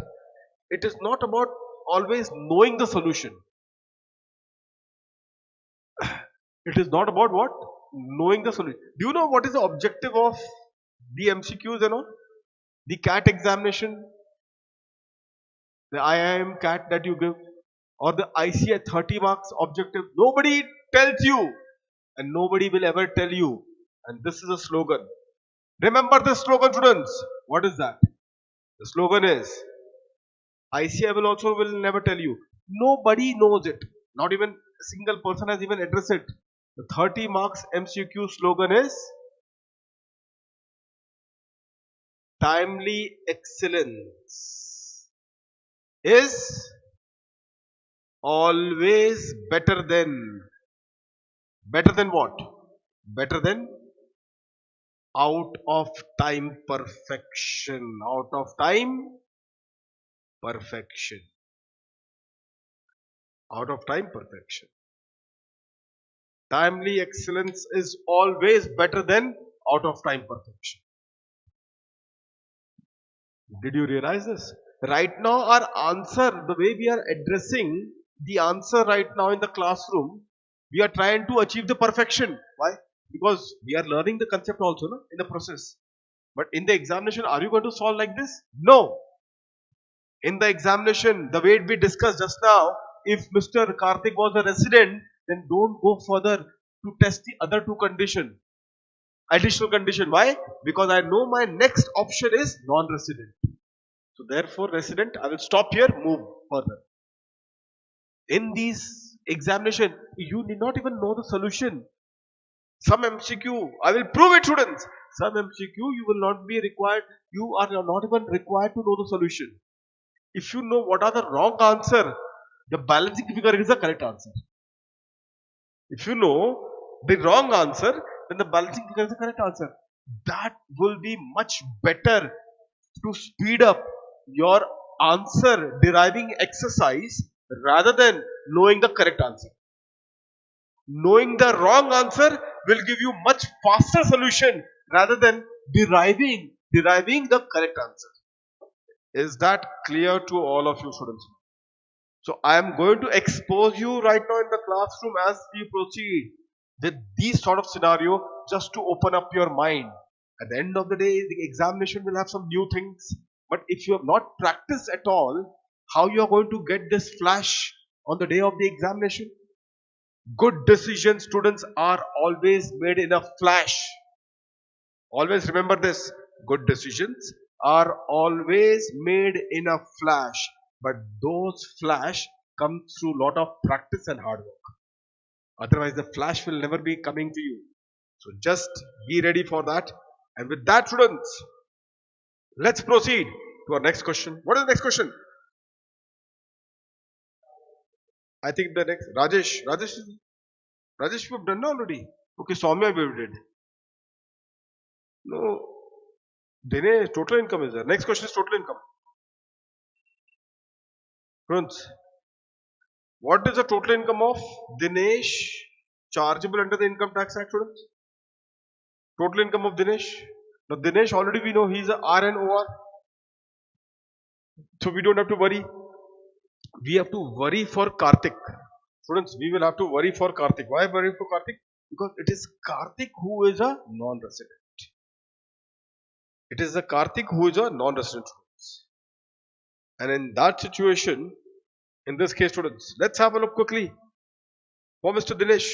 it is not about always knowing the solution. It is not about what? Knowing the solution. Do you know what is the objective of the MCQs and all? The CAT examination, the IIM CAT that you give, or the ICA 30 marks objective. Nobody tells you, and nobody will ever tell you. And this is a slogan. Remember this slogan, students. What is that? The slogan is, ICA will never tell you. Nobody knows it. Not even a single person has even addressed it. The 30 marks MCQ slogan is timely excellence is always better than what? Better than out of time perfection. Out of time perfection. Out of time perfection. Timely excellence is always better than out of time perfection. Did you realize this? Right now our answer, the way we are addressing the answer right now in the classroom, we are trying to achieve the perfection. Why? Because we are learning the concept also, no? In the process. But in the examination, are you going to solve like this? No. In the examination, the way we discussed just now, if Mr. Karthik was a resident, then don't go further to test the other two condition. Additional condition. Why? Because I know my next option is non-resident. So therefore, resident, I will stop here, move further. In these examination, you need not even know the solution. Some MCQ, I will prove it, students. Some MCQ, you will not be required, you are not even required to know the solution. If you know what are the wrong answer, the balancing figure is the correct answer. If you know the wrong answer, then the balancing figure is the correct answer. That will be much better to speed up your answer deriving exercise rather than knowing the correct answer. Knowing the wrong answer will give you much faster solution rather than deriving the correct answer. Is that clear to all of you students? So I am going to expose you right now in the classroom as we proceed with these sort of scenario just to open up your mind. At the end of the day, the examination will have some new things. But if you have not practiced at all, how you are going to get this flash on the day of the examination? Good decisions, students, are always made in a flash. Always remember this. Good decisions are always made in a flash. But those flash come through lot of practice and hard work. Otherwise, the flash will never be coming to you. So just be ready for that. And with that, students, let's proceed to our next question. What is the next question? I think the next Rajesh, we have done already. Okay, Soumya we did. No, Dinesh, total income is there. Next question is total income. Friends, what is the total income of Dinesh chargeable under the Income Tax Act, students? Total income of Dinesh. Now Dinesh already we know he is a R and OR. So we don't have to worry. We have to worry for Karthik. Students, we will have to worry for Karthik. Why worry for Karthik? Because it is Karthik who is a non-resident. It is a Karthik who is a non-resident. And in that situation, in this case, students, let's have a look quickly for Mr. Dinesh.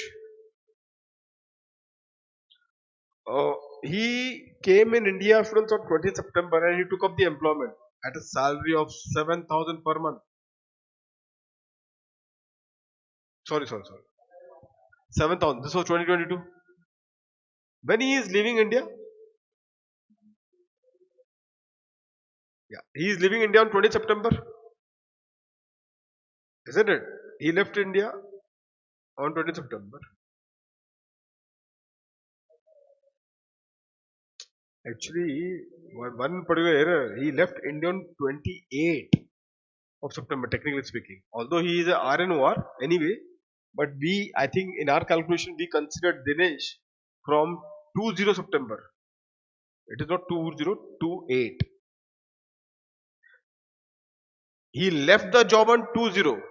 He came in India, students, on 20th September and he took up the employment at a salary of 7,000 per month. Sorry. 7,000. This was 2022. When he is leaving India? Yeah, he is leaving India on 20th September. Isn't it? He left India on 20th September. Actually, one particular error. He left India on 28th of September, technically speaking. Although he is a RNOR anyway, but I think in our calculation, we considered Dinesh from 20 September. It is not 2028. He left the job on 20,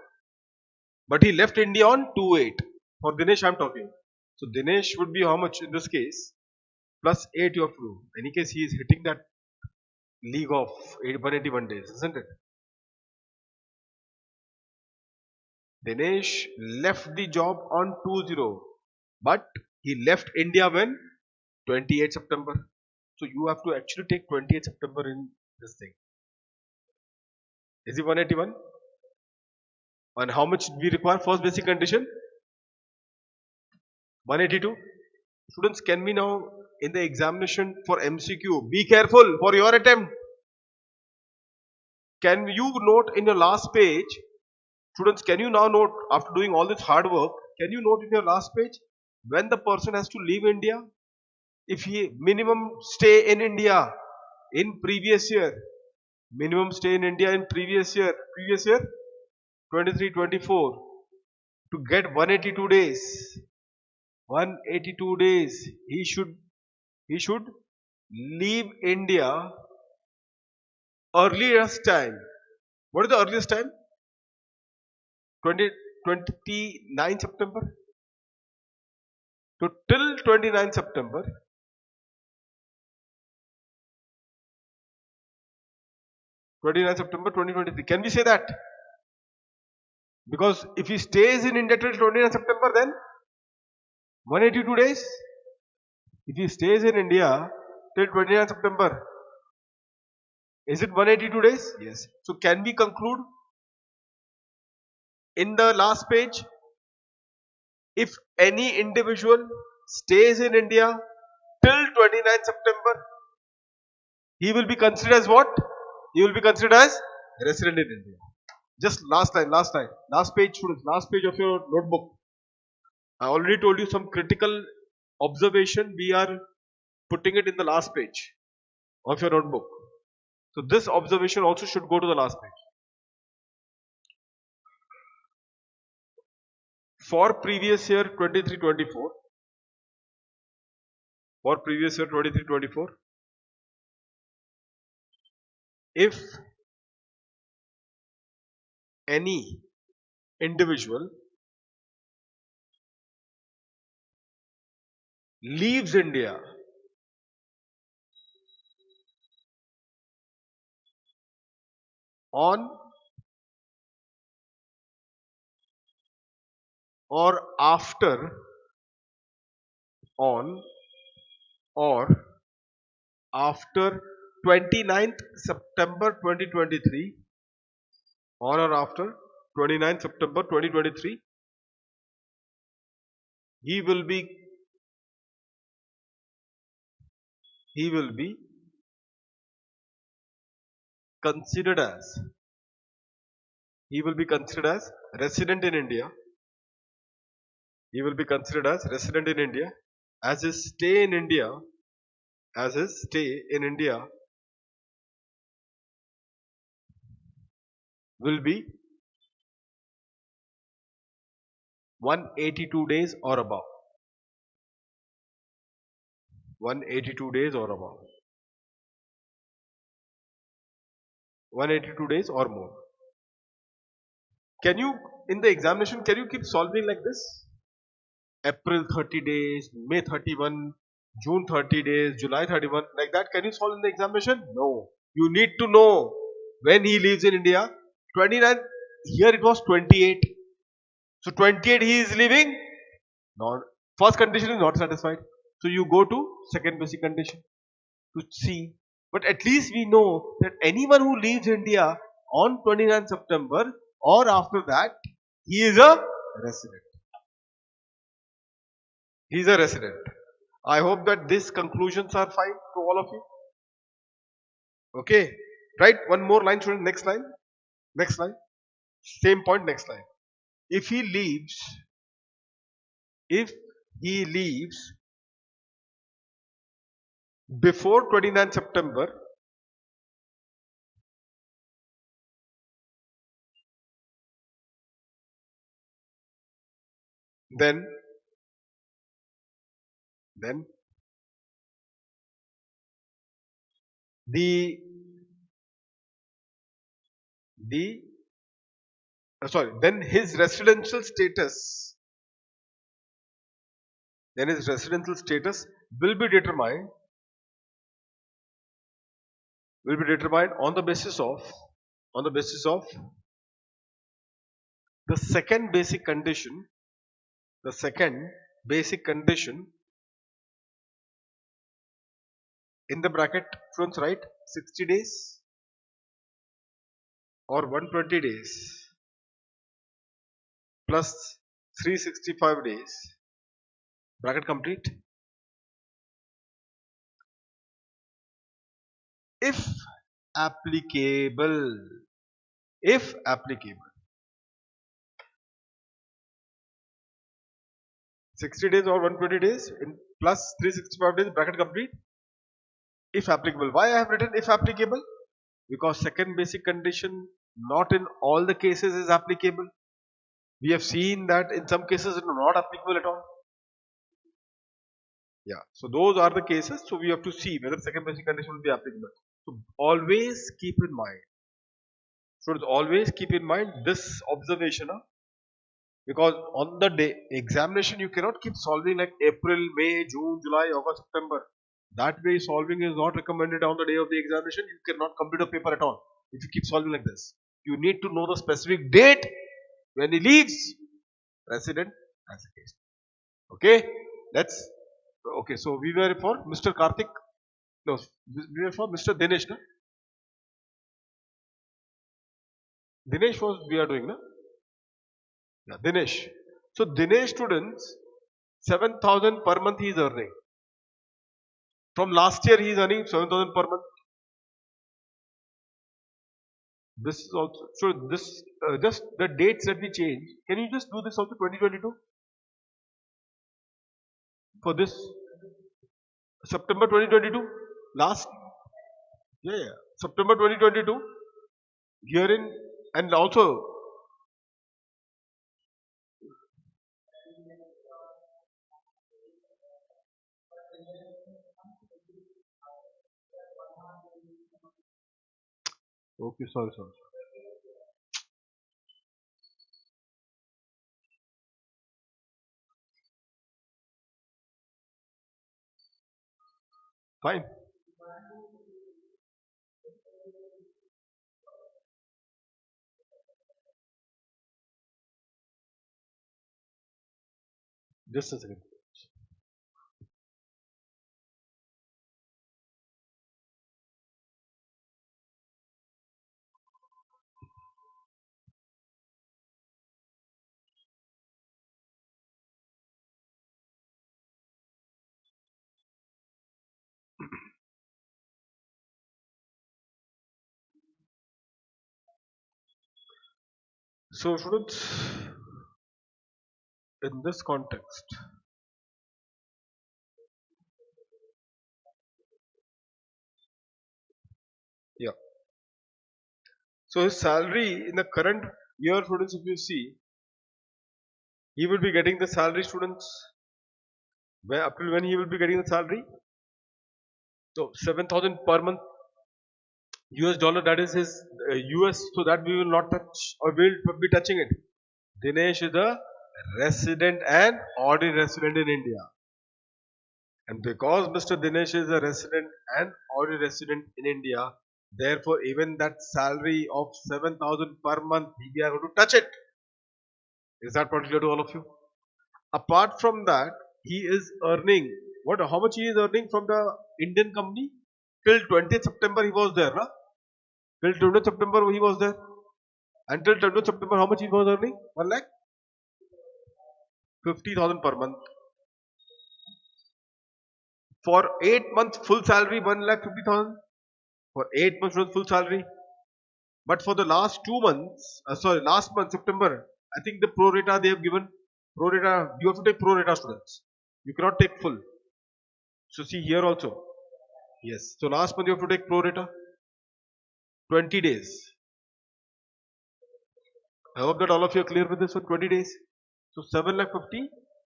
but he left India on 28. For Dinesh, I'm talking. So Dinesh would be how much in this case? Plus 8 you have to do. In any case, he is hitting that league of 181 days, isn't it? Dinesh left the job on 20, but he left India when? 28 September. So you have to actually take 28 September in this thing. Is it 181? And how much we require first basic condition? 182. Students, can we now in the examination for MCQ, be careful for your attempt. Can you note in your last page, students, can you now note after doing all this hard work, can you note in your last page when the person has to leave India? If he minimum stay in India in previous year, minimum stay in India in previous year 23-24 to get 182 days. 182 days he should leave India earliest time. What is the earliest time? 29 September. So till 29 September, 2023. Can we say that? Because if he stays in India till 29 September, then 182 days. If he stays in India till 29 September, is it 182 days? Yes. So can we conclude in the last page? If any individual stays in India till 29 September, he will be considered as what? He will be considered as resident in India. Just last page, students, last page of your notebook. I already told you some critical observation. We are putting it in the last page of your notebook. So this observation also should go to the last page. For previous year 23-24, if any individual leaves India on or after on or after 29th September 2023, on or after 29th September 2023, he will be considered as resident in India. He will be considered as resident in India, as his stay in India will be 182 days or above. 182 days or above. 182 days or more. Can you, in the examination, can you keep solving like this? April 30 days, May 31, June 30 days, July 31, like that. Can you solve in the examination? No. You need to know when he lives in India. 29, here it was 28. So 28 he is leaving. Not, first condition is not satisfied. So you go to second basic condition to see. But at least we know that anyone who leaves India on 29 September or after that, he is a resident. He is a resident. I hope that these conclusions are fine to all of you. Okay. Right? One more line, student. Next line. Next line. Same point, next line. If he leaves before 29 September, then the the sorry, then his residential status, will be determined on the basis of the second basic condition, in the bracket, friends, right? 60 days or 120 days plus 365 days, bracket complete. If applicable, 60 days or 120 days in plus 365 days, bracket complete. If applicable. Why I have written if applicable? Because second basic condition not in all the cases is applicable. We have seen that in some cases it is not applicable at all. Yeah, so those are the cases. So we have to see whether second basic condition will be applicable. So always keep in mind. So always keep in mind this observation, because on the day examination you cannot keep solving like April, May, June, July, August, September. That way solving is not recommended on the day of the examination. You cannot complete a paper at all if you keep solving like this. You need to know the specific date when he leaves resident as a case. Okay, okay. So we were for Mr. Karthik. No, we were for Mr. Dinesh. No? Dinesh was we are doing, no? Yeah, Dinesh. So Dinesh, students, 7,000 per month he is earning. From last year he is earning 7,000 per month. This is also, so this just the dates that we change. Can you just do this also 2022 for this September 2022 last, yeah, September 2022 herein, and also okay, sorry, fine. Just a second. So students, in this context, yeah. So his salary in the current year, students, if you see, he will be getting the salary, students. Where up till when he will be getting the salary? So 7,000 per month US dollar. That is his US. So that we will not touch or will be touching it. Dinesh is a resident and ordinary resident in India. And because Mr. Dinesh is a resident and ordinary resident in India, therefore even that salary of 7,000 per month, we are going to touch it. Is that particular to all of you? Apart from that, he is earning what? How much he is earning from the Indian company? Till 20th September he was there, na? Till 20th September he was there. Until 20th September, how much he was earning? 1 lakh 50,000 per month. For 8 months full salary, 1 lakh 50,000. For 8 months full salary. But for the last 2 months, last month September, I think the pro rata they have given. Pro rata, you have to take pro rata, students. You cannot take full. So see here also. Yes. So last month you have to take pro rata 20 days. I hope that all of you are clear with this for 20 days. So 7 lakh 50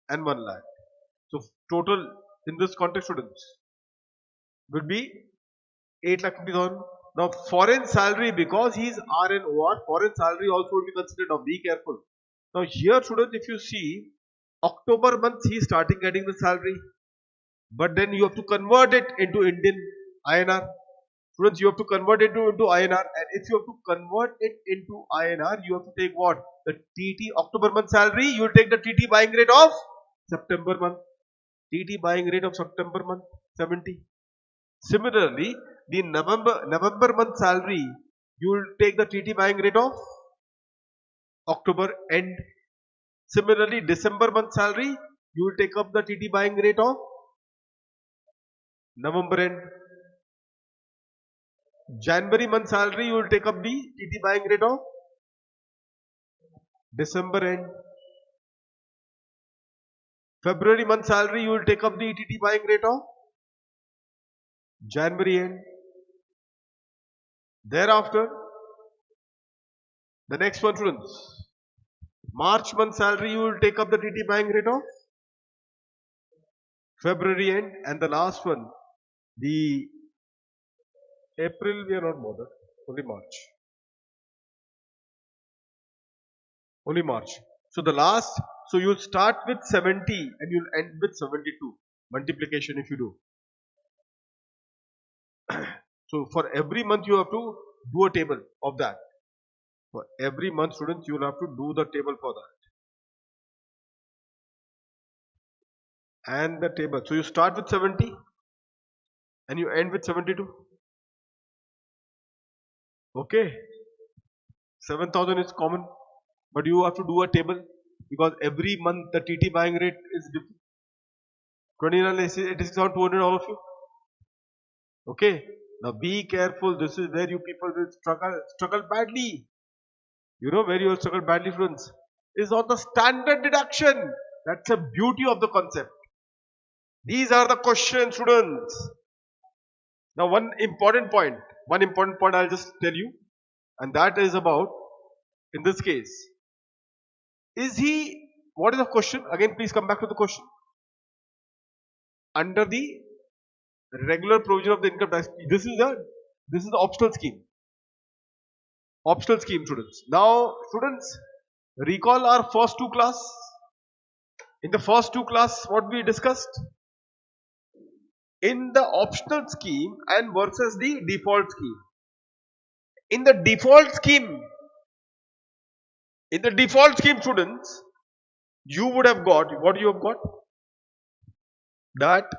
and 1 lakh. So total in this context, students, would be 8 lakh 50,000. Now foreign salary, because he is RNOR, foreign salary also will be considered. Now be careful. Now here, students, if you see October month he is starting getting the salary, but then you have to convert it into Indian INR. Students, you have to convert it into INR, and if you have to convert it into INR, you have to take what? The TT October month salary. You will take the TT buying rate of September month. TT buying rate of September month 70. Similarly, the November month salary, you will take the TT buying rate of October end. Similarly, December month salary, you will take up the TT buying rate of November end. January month salary, you will take up the TT buying rate of December end. February month salary, you will take up the TT buying rate of January end. Thereafter, the next one, students, March month salary, you will take up the TT buying rate of February end, and the last one, the April, we are not bothered, only March. Only March. So the last, so you start with 70 and you'll end with 72. Multiplication if you do. So for every month you have to do a table of that. For every month, students, you will have to do the table for that. And the table. So you start with 70 and you end with 72. Okay. 7,000 is common, but you have to do a table because every month the TT buying rate is different. 29 86 on 200, all of you. Okay. Now be careful. This is where you people will struggle badly. You know where you will struggle badly, friends? Is on the standard deduction. That's the beauty of the concept. These are the questions, students. Now one important point I'll just tell you, and that is about, in this case, what is the question? Again, please come back to the question. Under the regular provision of the income tax, this is the optional scheme. Optional scheme, students. Now, students, recall our first two class. In the first two class, what we discussed? In the optional scheme and versus the default scheme. In the default scheme, students, you would have got, what you have got? That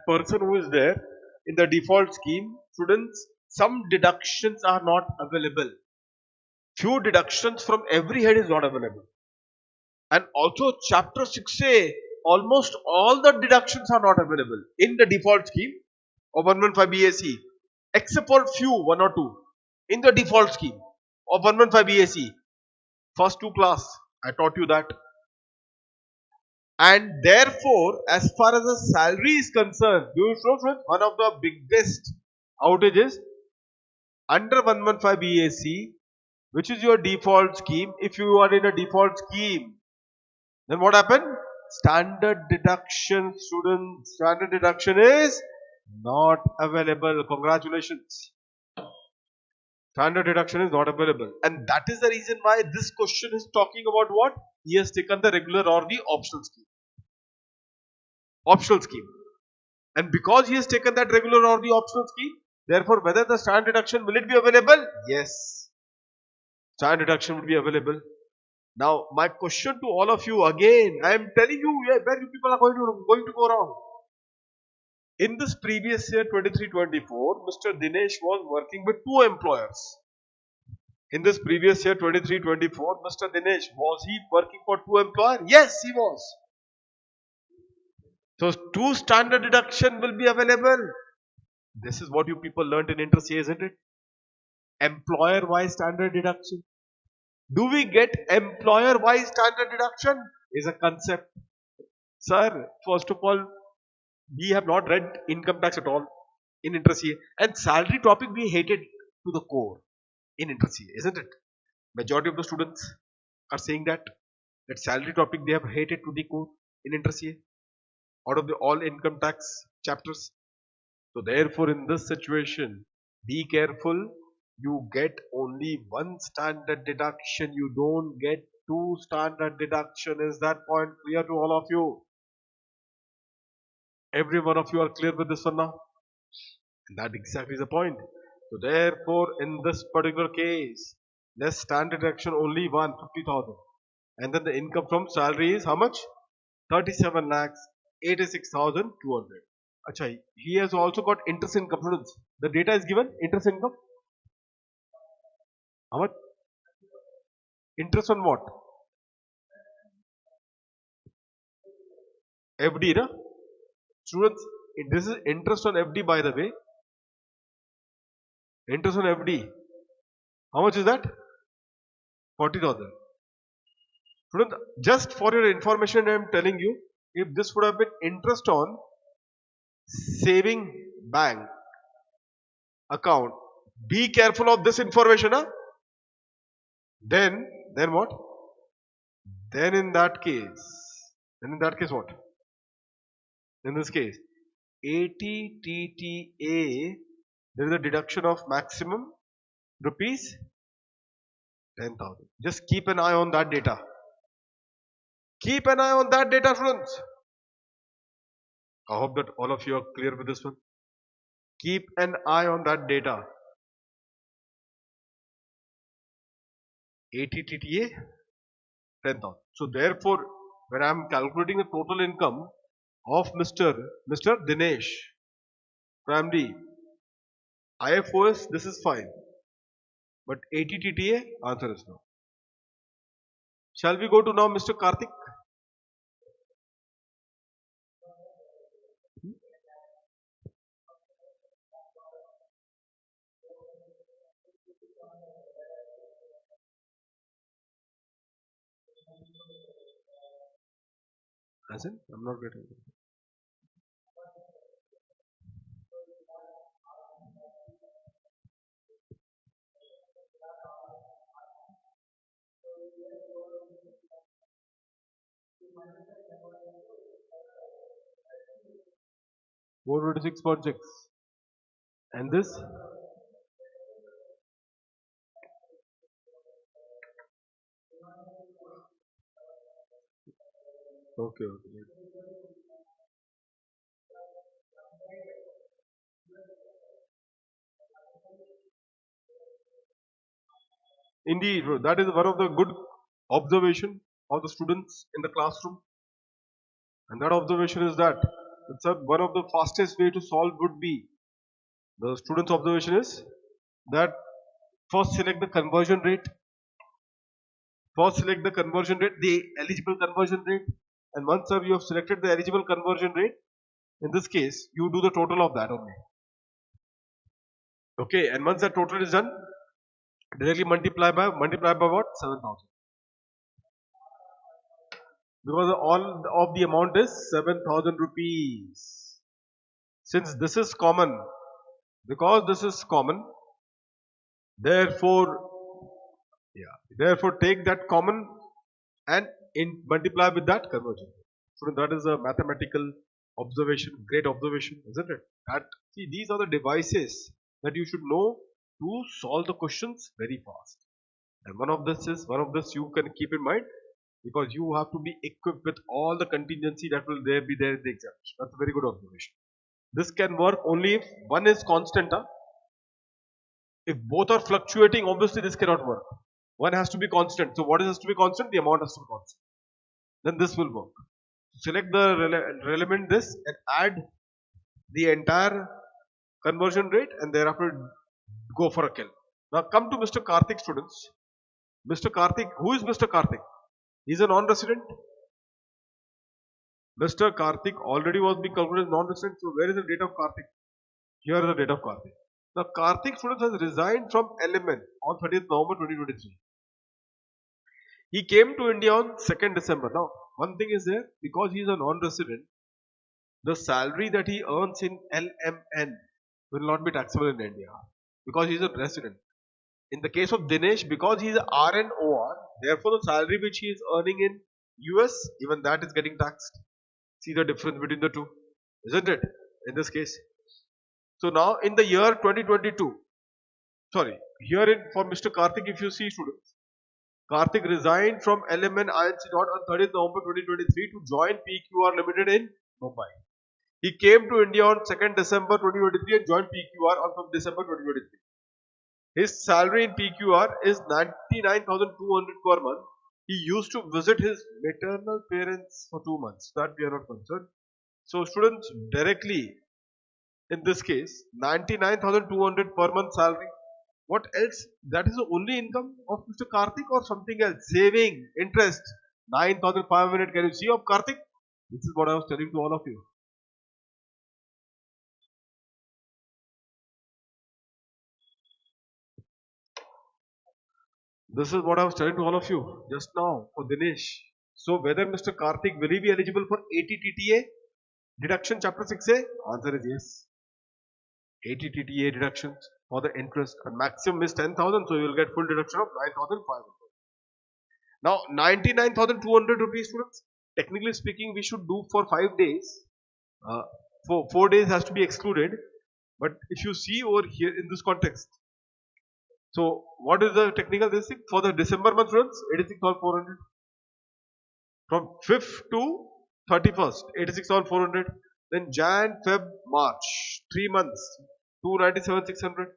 person who is there in the default scheme, students, some deductions are not available. Few deductions from every head is not available. And also chapter 6A, almost all the deductions are not available in the default scheme of 115 BAC, except for few, one or two, in the default scheme of 115 BAC. First two class, I taught you that. And therefore, as far as the salary is concerned, you know, one of the biggest outages under 115 BAC, which is your default scheme. If you are in a default scheme, then what happened? Standard deduction, students, standard deduction is not available. Congratulations. Standard deduction is not available. And that is the reason why this question is talking about what? He has taken the regular or the optional scheme. Optional scheme. And because he has taken that regular or the optional scheme, therefore whether the standard deduction, will it be available? Yes. Standard deduction will be available. Now my question to all of you again, I am telling you where you people are going to go wrong. In this previous year 23-24, Mr. Dinesh was working with two employers. In this previous year 23-24, Mr. Dinesh, was he working for two employers? Yes, he was. So two standard deduction will be available. This is what you people learned in Inter C, isn't it? Employer wise standard deduction. Do we get employer wise standard deduction? Is a concept. Sir, first of all, We have not read income tax at all in inter CA, and salary topic we hated to the core in inter CA, isn't it? Majority of the students are saying that salary topic they have hated to the core in inter CA out of the all income tax chapters. So therefore, in this situation, be careful. You get only one standard deduction. You don't get two standard deduction. Is that point clear to all of you? Every one of you are clear with this one now? And that exactly is the point. So therefore, in this particular case, less standard deduction only 150,000. And then the income from salary is how much? 37 lakhs 86,200. Acha, he has also got interest income. Students, the data is given interest income. How much? Interest on what? FD, na? Students, this is interest on FD, by the way. Interest on FD. How much is that? 40,000. Students, just for your information, I am telling you, if this would have been interest on saving bank account, be careful of this information, huh? Then what? Then in that case what? In this case, 80 TTA, there is a deduction of maximum rupees 10,000. Just keep an eye on that data. Keep an eye on that data, students. I hope that all of you are clear with this one. Keep an eye on that data. 80 TTA, 10,000. So therefore, when I am calculating the total income of Mr. Dinesh from the IFOS, this is fine. But 80 TTA, answer is no. Shall we go to now Mr. Karthik? As in, I'm not getting it. Four 26.6. And this? Okay. Indeed, that is one of the good observation of the students in the classroom. And that observation is that it's one of the fastest way to solve would be, the student's observation is that first select the conversion rate. First select the conversion rate, the eligible conversion rate. And once you have selected the eligible conversion rate, in this case, you do the total of that only. Okay, and once that total is done, directly multiply by what? 7,000. Because all of the amount is 7,000 rupees. Since this is common, therefore take that common and multiply with that conversion. So that is a mathematical observation, great observation, isn't it? See, these are the devices that you should know to solve the questions very fast. And one of this you can keep in mind, because you have to be equipped with all the contingency that will be there in the examination. That's a very good observation. This can work only if one is constant. Huh? If both are fluctuating, obviously this cannot work. One has to be constant. So what has to be constant? The amount has to be constant. Then this will work. Select the relevant this and add the entire conversion rate, and thereafter go for a kill. Now come to Mr. Karthik, students. Mr. Karthik, who is Mr. Karthik? He is a non-resident. Mr. Karthik already was being calculated as non-resident. So where is the date of Karthik? Here is the date of Karthik. Now Karthik, students, has resigned from LMN on 30th November 2023. He came to India on 2nd December. Now one thing is there, because he is a non-resident, the salary that he earns in LMN will not be taxable in India because he is a resident. In the case of Dinesh, because he is RN OR, therefore the salary which he is earning in US, even that is getting taxed. See the difference between the two, isn't it? In this case. So now in the year 2022, sorry, here in for Mr. Karthik, if you see students, Karthik resigned from LMN INC dot on 30th November 2023 to join PQR Limited in Mumbai. He came to India on 2nd December 2023 and joined PQR on 5th December 2023. His salary in PQR is 99,200 per month. He used to visit his maternal parents for 2 months. That we are not concerned. So students, directly in this case, 99,200 per month salary. What else? That is the only income of Mr. Karthik or something else? Saving, interest, 9,500. Can you see of Karthik? This is what I was telling to all of you. This is what I was telling to all of you just now for Dinesh. So whether Mr. Karthik will he be eligible for 80 TTA deduction chapter 6A? Answer is yes. 80 TTA deductions for the interest and maximum is 10,000, so you will get full deduction of 9,500. Now 99,200 rupees students, technically speaking we should do for 5 days. For 4 days has to be excluded, but if you see over here in this context, so what is the technical this thing for the December month students? 86,400. From 5th to 31st, 86,400. Then Jan, Feb, March, 3 months, 297,600.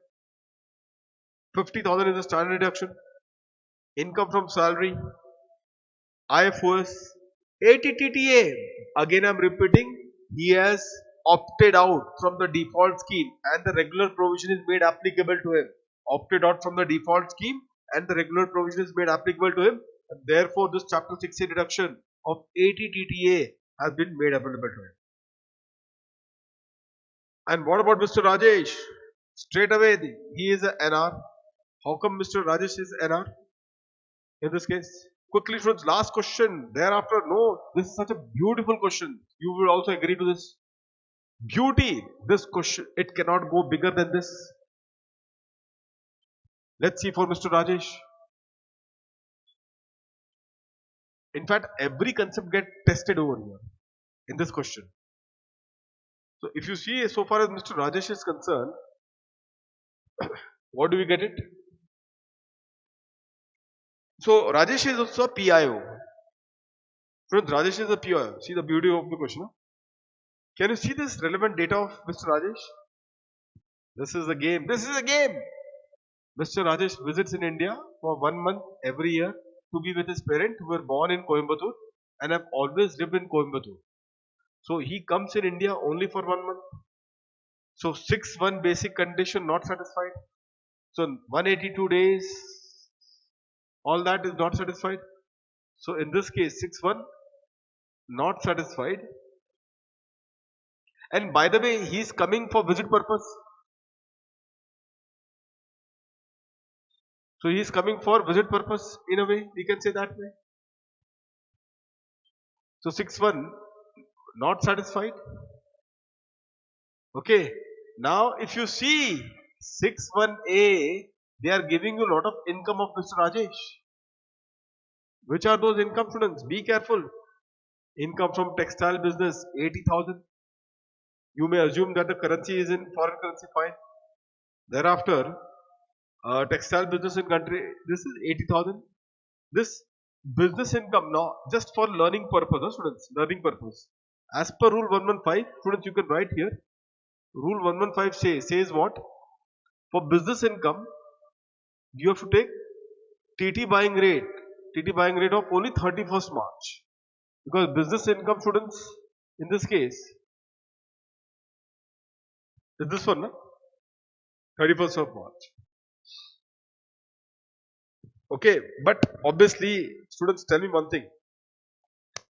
50,000 is the standard deduction. Income from salary, IFOS, 80 TTA. Again I am repeating, he has opted out from the default scheme and the regular provision is made applicable to him. Opted out from the default scheme and the regular provision is made applicable to him, and therefore this chapter 6A deduction of 80 TTA has been made available to him. And what about Mr. Rajesh? Straight away he is a NR. How come Mr. Rajesh is NR in this case? Quickly students, last question. Thereafter, no, this is such a beautiful question. You will also agree to this. Beauty, this question, it cannot go bigger than this. Let's see for Mr. Rajesh. In fact, every concept gets tested over here in this question. So if you see so far as Mr. Rajesh is concerned, what do we get it? So Rajesh is also a PIO. Friends, Rajesh is a PIO. See the beauty of the question. Can you see this relevant data of Mr. Rajesh? This is a game. This is a game. Mr. Rajesh visits in India for 1 month every year to be with his parents who were born in Coimbatore and have always lived in Coimbatore. So he comes in India only for 1 month. So 6-1 basic condition not satisfied. So 182 days, all that is not satisfied. So in this case 6-1 not satisfied. And by the way, he is coming for visit purpose. So he is coming for visit purpose in a way, we can say that way. So 6-1 not satisfied. Okay. Now if you see 6-1A, they are giving you a lot of income of Mr. Rajesh. Which are those income students? Be careful. Income from textile business 80,000. You may assume that the currency is in foreign currency, fine. Thereafter, textile business in country, this is 80,000. This business income now just for learning purpose, students, learning purpose. As per rule 115, students, you can write here. Rule 115 says what? For business income, you have to take TT buying rate of only 31st March. Because business income, students, in this case, is this one, no? 31st of March. Okay, but obviously, students, tell me one thing.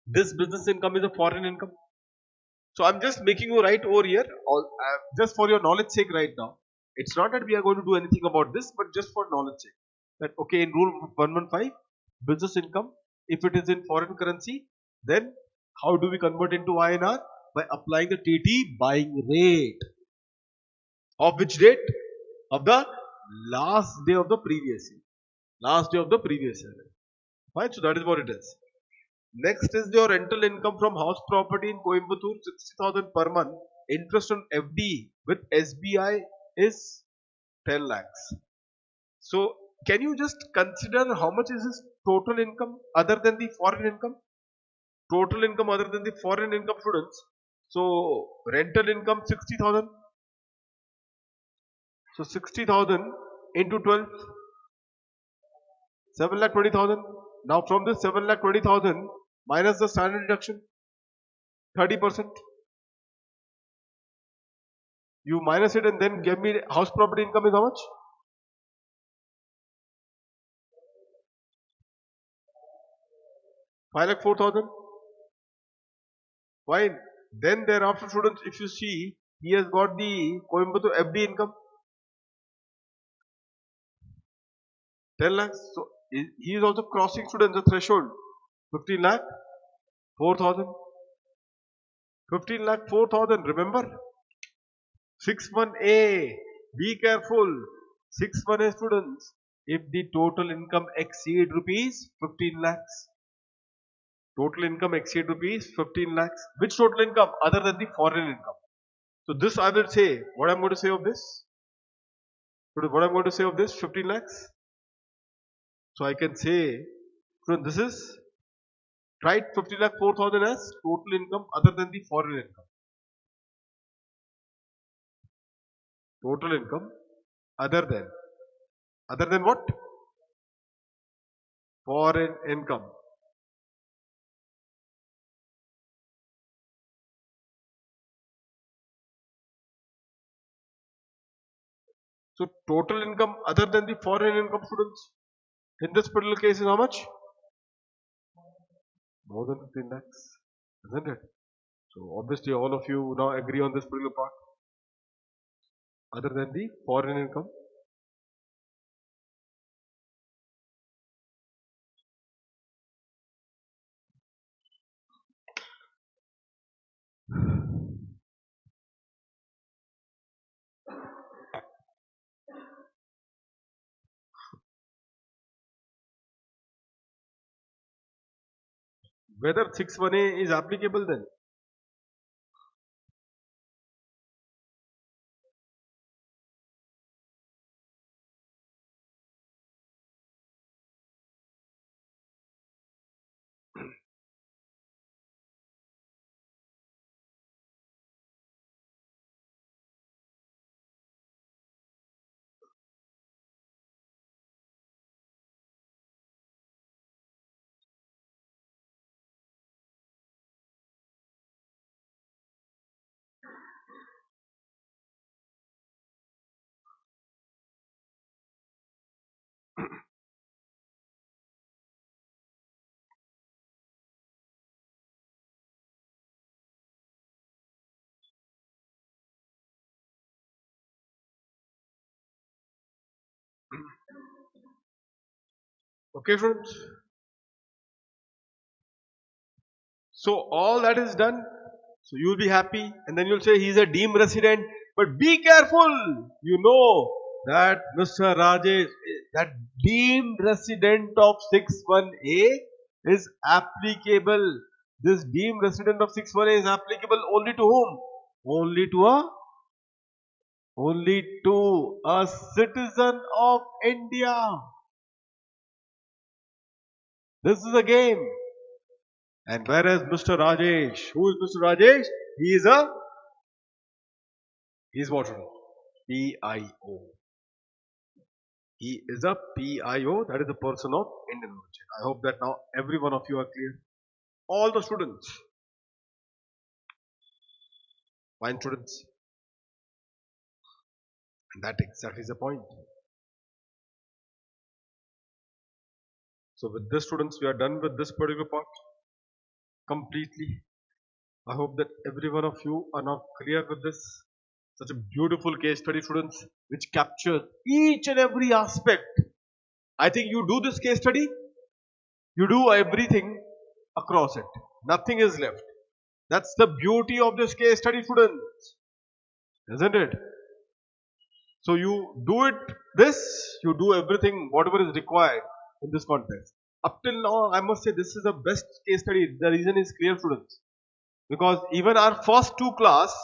This business income is a foreign income. So I'm just making you write over here, just for your knowledge sake right now. It's not that we are going to do anything about this, but just for knowledge sake. That okay, in rule 115, business income, if it is in foreign currency, then how do we convert into INR? by applying the TT buying rate. Of which date? Of the last day of the previous year. Last day of the previous year. Fine, so that is what it is. Next is your rental income from house property in Coimbatore, 60,000 per month. Interest on FD with SBI is 10 lakhs. So, can you just consider how much is his total income other than the foreign income? Total income other than the foreign income, students. So, rental income 60,000. So, 60,000 into 12, 7,20,000. Now, from this 7,20,000 minus the standard deduction, 30%. You minus it and then give me house property income is how much? 5,04,000. Fine. Then thereafter, students, if you see, he has got the Coimbatore FD income 10 lakhs. So he is also crossing, students, the threshold 15 lakh 4,000. 15 lakh 4,000. Remember 61A. Be careful. 61A, students. If the total income exceed rupees 15 lakhs. Total income exceed rupees 15 lakhs. Which total income other than the foreign income? So this I will say. What I am going to say of this? What I am going to say of this 15 lakhs? So I can say, so this is, write 50 lakh 4,000 as total income other than the foreign income. Total income other than what? Foreign income. So total income other than the foreign income, students, in this particular case is how much? More than 15 lakhs, isn't it? So obviously all of you now agree on this particular part. Other than the foreign income. Whether 61A is applicable then? Okay, friends. So all that is done. So you will be happy and then you'll say he is a deemed resident. But be careful. You know that Mr. Rajesh, that deemed resident of 61A is applicable. This deemed resident of 61A is applicable only to whom? Only to a citizen of India. This is a game. And whereas Mr. Rajesh, who is Mr. Rajesh? He is what? PIO. He is a PIO, that is the person of Indian origin. I hope that now every one of you are clear. All the students. Fine, students. And that exactly is the point. So with this, students, we are done with this particular part completely. I hope that every one of you are now clear with this. Such a beautiful case study, students, which captures each and every aspect. I think you do this case study, you do everything across it. Nothing is left. That's the beauty of this case study, students, isn't it? So you do it this, you do everything, whatever is required in this context. Up till now, I must say this is the best case study. The reason is clear, students. Because even our first two class,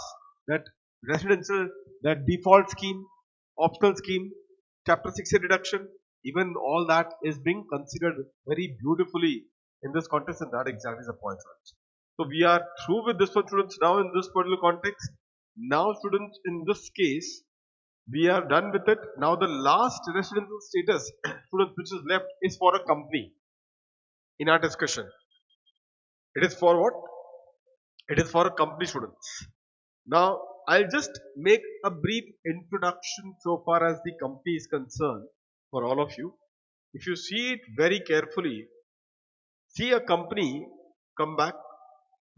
that residential, that default scheme, optional scheme, chapter 6 reduction, even all that is being considered very beautifully in this context, and that exactly is the point. So we are through with this one, students, now in this particular context. Now, students, in this case, we are done with it. Now the last residential status, students, which is left is for a company in our discussion. It is for what? It is for a company, students. Now, I'll just make a brief introduction so far as the company is concerned for all of you. If you see it very carefully, see a company, come back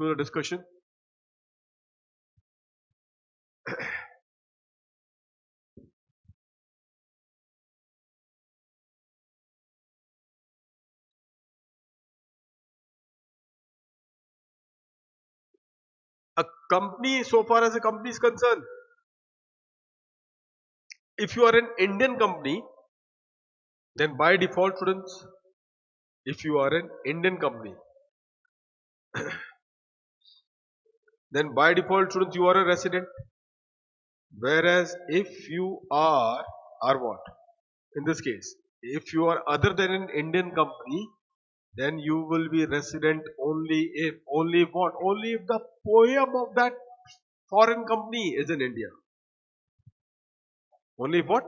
to the discussion. A company, so far as a company is concerned, if you are an Indian company, then by default, students, if you are an Indian company, then by default, students, you are a resident. Whereas if you are what? In this case, if you are other than an Indian company, then you will be resident only if what? Only if the poem of that foreign company is in India. Only if what?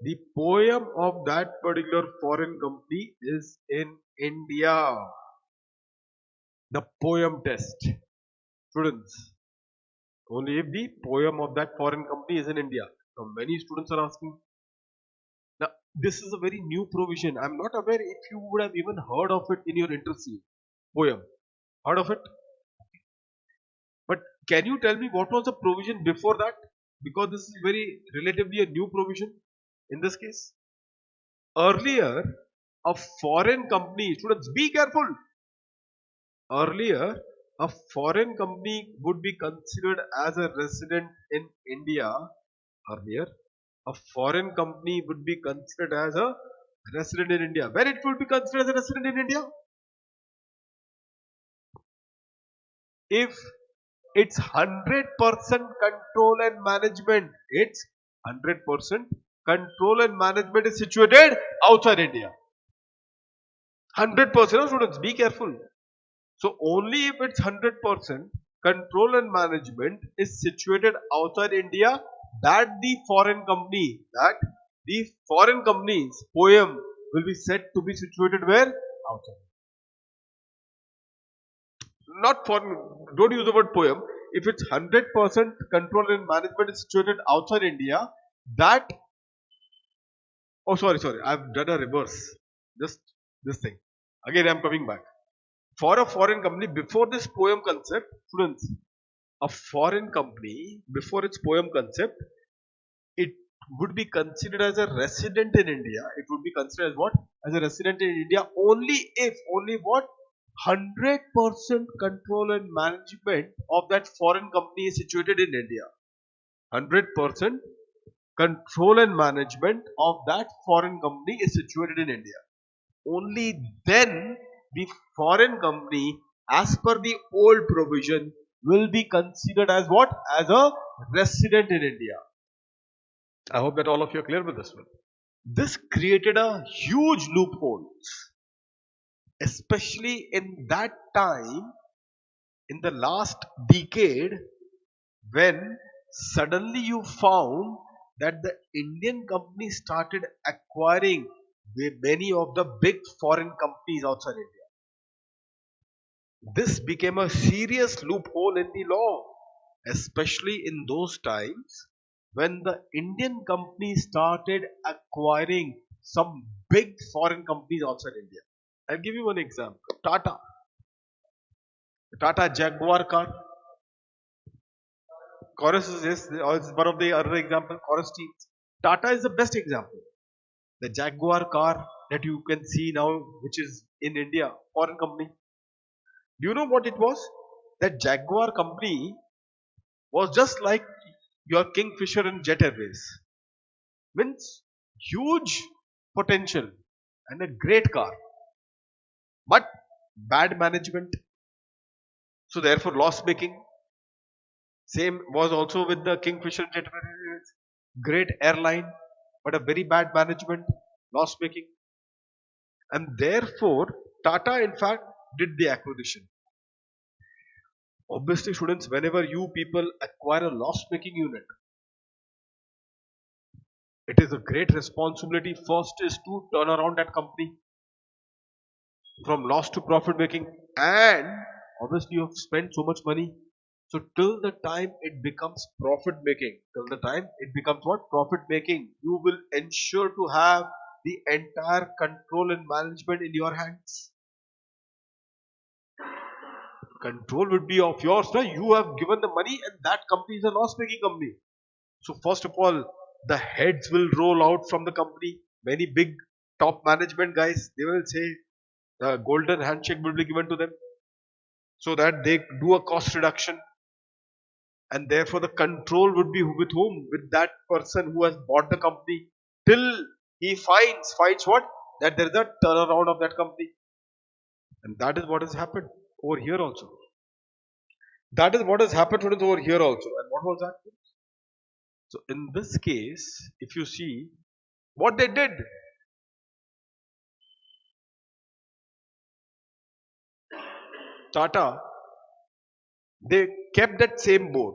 The poem of that particular foreign company is in India. The poem test. Students, only if the poem of that foreign company is in India. Now many students are asking, now this is a very new provision. I'm not aware if you would have even heard of it in your intercede poem. Heard of it? But can you tell me what was the provision before that? Because this is very relatively a new provision in this case. Earlier, a foreign company, students, be careful. Earlier, a foreign company would be considered as a resident in India. Earlier, a foreign company would be considered as a resident in India. Where it would be considered as a resident in India? If it's 100% control and management, it's 100% control and management is situated outside India. 100%, students, be careful. So only if it's 100% control and management is situated outside India, that the foreign company's poem will be said to be situated where? Outside. Not foreign, don't use the word poem. If it's 100% control and management is situated outside India, that, oh sorry, I've done a reverse. Just this thing. Again, I'm coming back. For a foreign company, before this poem concept, students, a foreign company, before its poem concept, it would be considered as a resident in India. It would be considered as what? As a resident in India only what? 100% control and management of that foreign company is situated in India. 100% control and management of that foreign company is situated in India. Only then the foreign company, as per the old provision, will be considered as what? As a resident in India. I hope that all of you are clear with this one. This created a huge loophole, especially in that time, in the last decade, when suddenly you found that the Indian companies started acquiring many of the big foreign companies outside India. This became a serious loophole in the law, especially in those times when the Indian companies started acquiring some big foreign companies outside India. I'll give you one example. Tata Jaguar car. Chorus is one of the other example. Chorus teams. Tata is the best example. The Jaguar car that you can see now, which is in India, foreign company. Do you know what it was? that Jaguar company was just like your Kingfisher and Jet Airways. Means huge potential and a great car, but bad management. So therefore loss making. Same was also with the Kingfisher and Jet Airways. Great airline, but a very bad management, loss making. And therefore Tata in fact did the acquisition. Obviously students, whenever you people acquire a loss making unit, it is a great responsibility. First is to turn around that company from loss to profit making, and obviously you have spent so much money. So till the time it becomes profit making, till the time it becomes what? Profit making, you will ensure to have the entire control and management in your hands. Control would be of yours. No? You have given the money and that company is a loss making company. So first of all, the heads will roll out from the company. Many big top management guys, they will say the golden handshake will be given to them so that they do a cost reduction, and therefore the control would be with whom? With that person who has bought the company till he finds what? That there is a turnaround of that company. And that is what has happened over here also. That is what has happened over here also. And what was that? So in this case, if you see what they did, Tata, they kept that same board.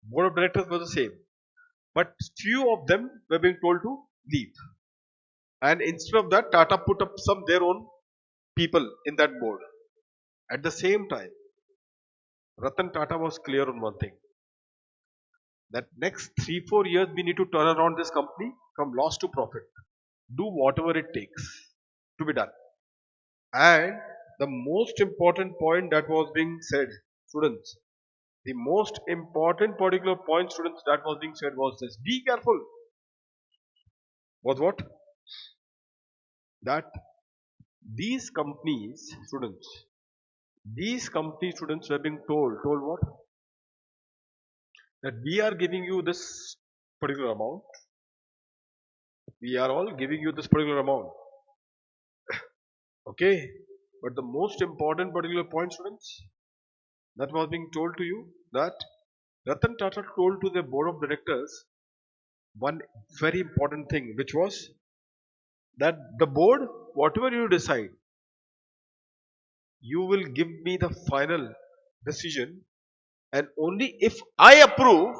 Board of directors was the same, but few of them were being told to leave. And instead of that, Tata put up some their own people in that board. At the same time, Ratan Tata was clear on one thing, that next 3-4 years we need to turn around this company from loss to profit. Do whatever it takes to be done. And the most important point that was being said, students, the most important particular point, students, that was being said was this: be careful. Was what? That these companies, students, were being told what? That we are giving you this particular amount. We are all giving you this particular amount. Okay. But the most important particular point, students, that was being told to you, that Ratan Tata told to the board of directors one very important thing, which was that the board, whatever you decide, you will give me the final decision, and only if I approve,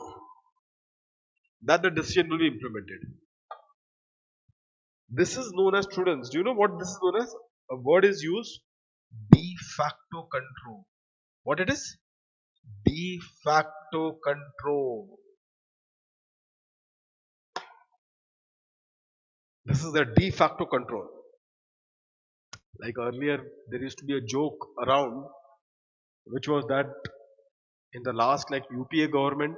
that the decision will be implemented. This is known as, students, do you know what this is known as? A word is used, de facto control. What it is? De facto control. This is the de facto control. Like earlier, there used to be a joke around, which was that in the last UPA government,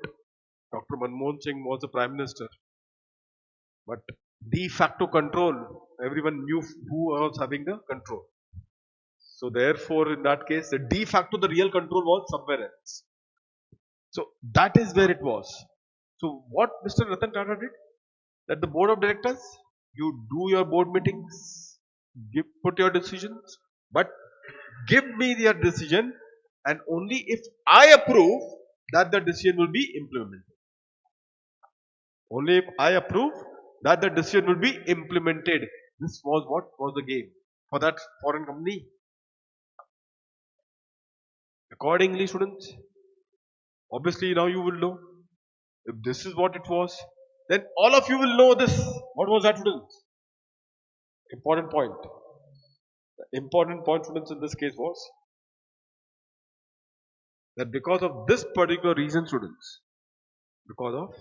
Dr. Manmohan Singh was the Prime Minister. But de facto control, everyone knew who was having the control. So therefore, in that case, the de facto, the real control was somewhere else. So that is where it was. So what Mr. Ratan Tata did, that the board of directors, you do your board meetings, put your decisions, but give me your decision, and only if I approve, that the decision will be implemented. Only if I approve, that the decision will be implemented. This was what was the game for that foreign company. Accordingly, students, obviously now you will know, if this is what it was, then all of you will know this. What was that, students? Important point. The important point, students, in this case was that because of this particular reason, students, because of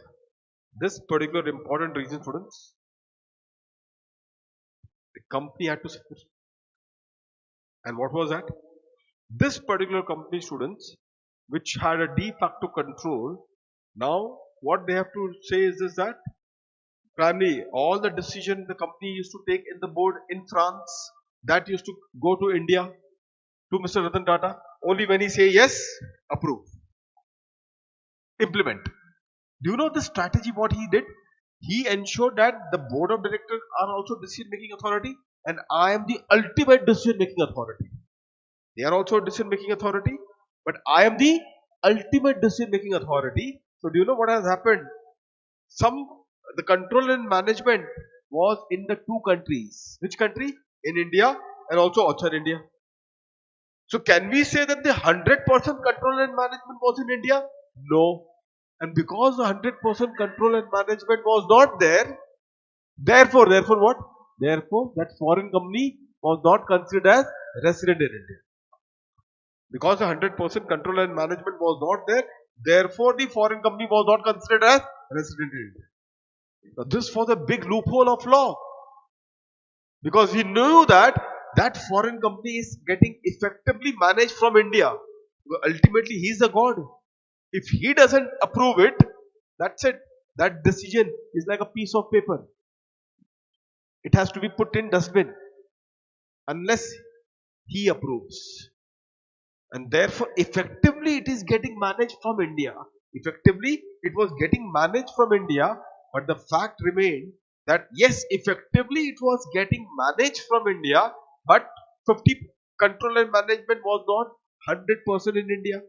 this particular important reason, students, the company had to suffer. And what was that? This particular company, students, which had a de facto control, now what they have to say is this, that primarily all the decision the company used to take in the board in France, that used to go to India, to Mr. Ratan Tata. Only when he say yes, approve, implement. Do you know the strategy what he did? He ensured that the board of directors are also decision making authority and I am the ultimate decision making authority. They are also a decision making authority, but I am the ultimate decision making authority. So do you know what has happened? The control and management was in the two countries. Which country? In India and also outside India. So can we say that the 100% control and management was in India? No. And because the 100% control and management was not there, therefore what? Therefore that foreign company was not considered as resident in India. Because the 100% control and management was not there, therefore the foreign company was not considered as resident in India. Now this was a big loophole of law. Because he knew that that foreign company is getting effectively managed from India. Ultimately, he is the god. If he doesn't approve it, that's it. That decision is like a piece of paper. It has to be put in dustbin unless he approves. And therefore, effectively, it is getting managed from India. Effectively, it was getting managed from India, but the fact remained that yes, effectively, it was getting managed from India, but 50 control and management was not 100% in India.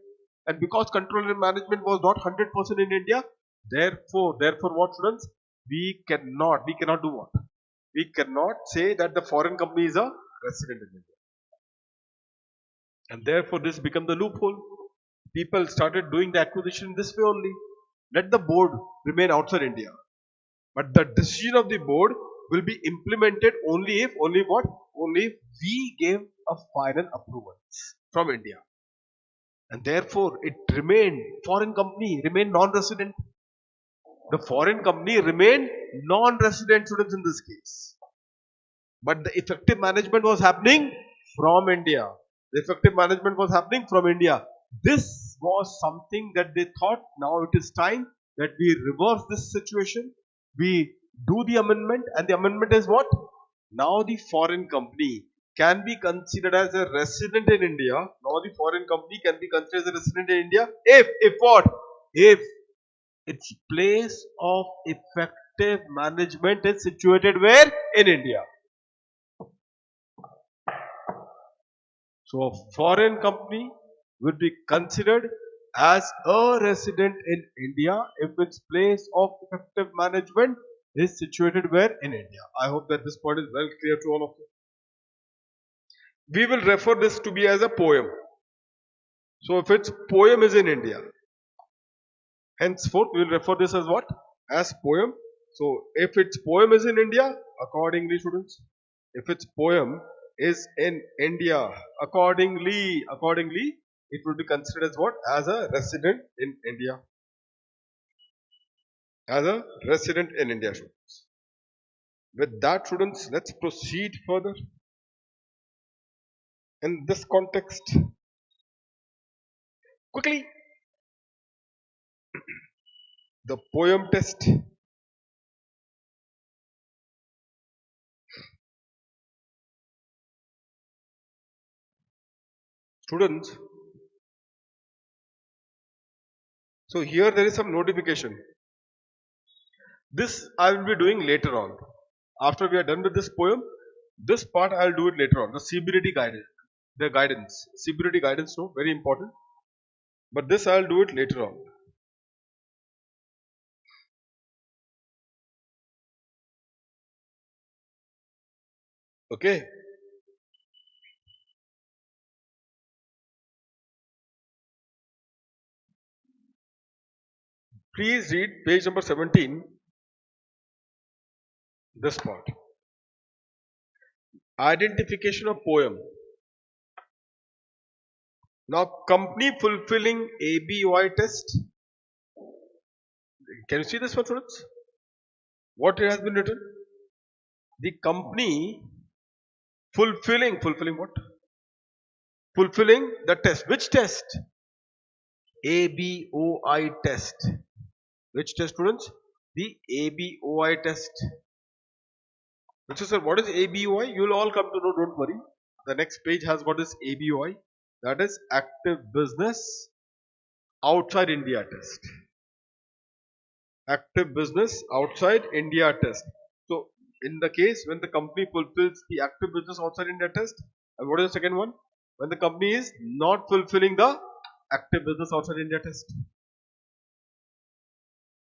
And because control and management was not 100% in India, therefore, what students? We cannot do what? We cannot say that the foreign company is a resident in India. And therefore, this became the loophole. People started doing the acquisition this way only. Let the board remain outside India. But the decision of the board will be implemented only if we gave a final approval from India. And therefore, foreign company remained non-resident. The foreign company remained non-resident students in this case. But the effective management was happening from India. The effective management was happening from India. This was something that they thought now it is time that we reverse this situation. We do the amendment, and the amendment is what? Now the foreign company can be considered as a resident in India. Now the foreign company can be considered as a resident in India if what? If its place of effective management is situated where? In India. So a foreign company will be considered as a resident in India if its place of effective management is situated where? In India. I hope that this point is well clear to all of you. We will refer this to be as a poem. So if its poem is in India, henceforth we will refer this as what? As poem. So if its poem is in India, accordingly students, if its poem is in India, accordingly, it will be considered as what? As a resident in India. As a resident in India, students. With that, students, let's proceed further. In this context, quickly, the poem test. Students, so here there is some notification. This I will be doing later on. After we are done with this poem, this part I will do it later on. The CBDT guidance. CBDT guidance, no, very important. But this I will do it later on. Okay. Please read page number 17. This part. Identification of poem. Now, company fulfilling ABOI test. Can you see this one, students? What it has been written? The company fulfilling what? Fulfilling the test. Which test? ABOI test. Which test, students? The ABOI test. Which is, sir, what is ABOI? You will all come to know, don't worry. The next page has what is ABOI. That is active business outside India test. Active business outside India test. So in the case when the company fulfills the active business outside India test, and what is the second one? When the company is not fulfilling the active business outside India test.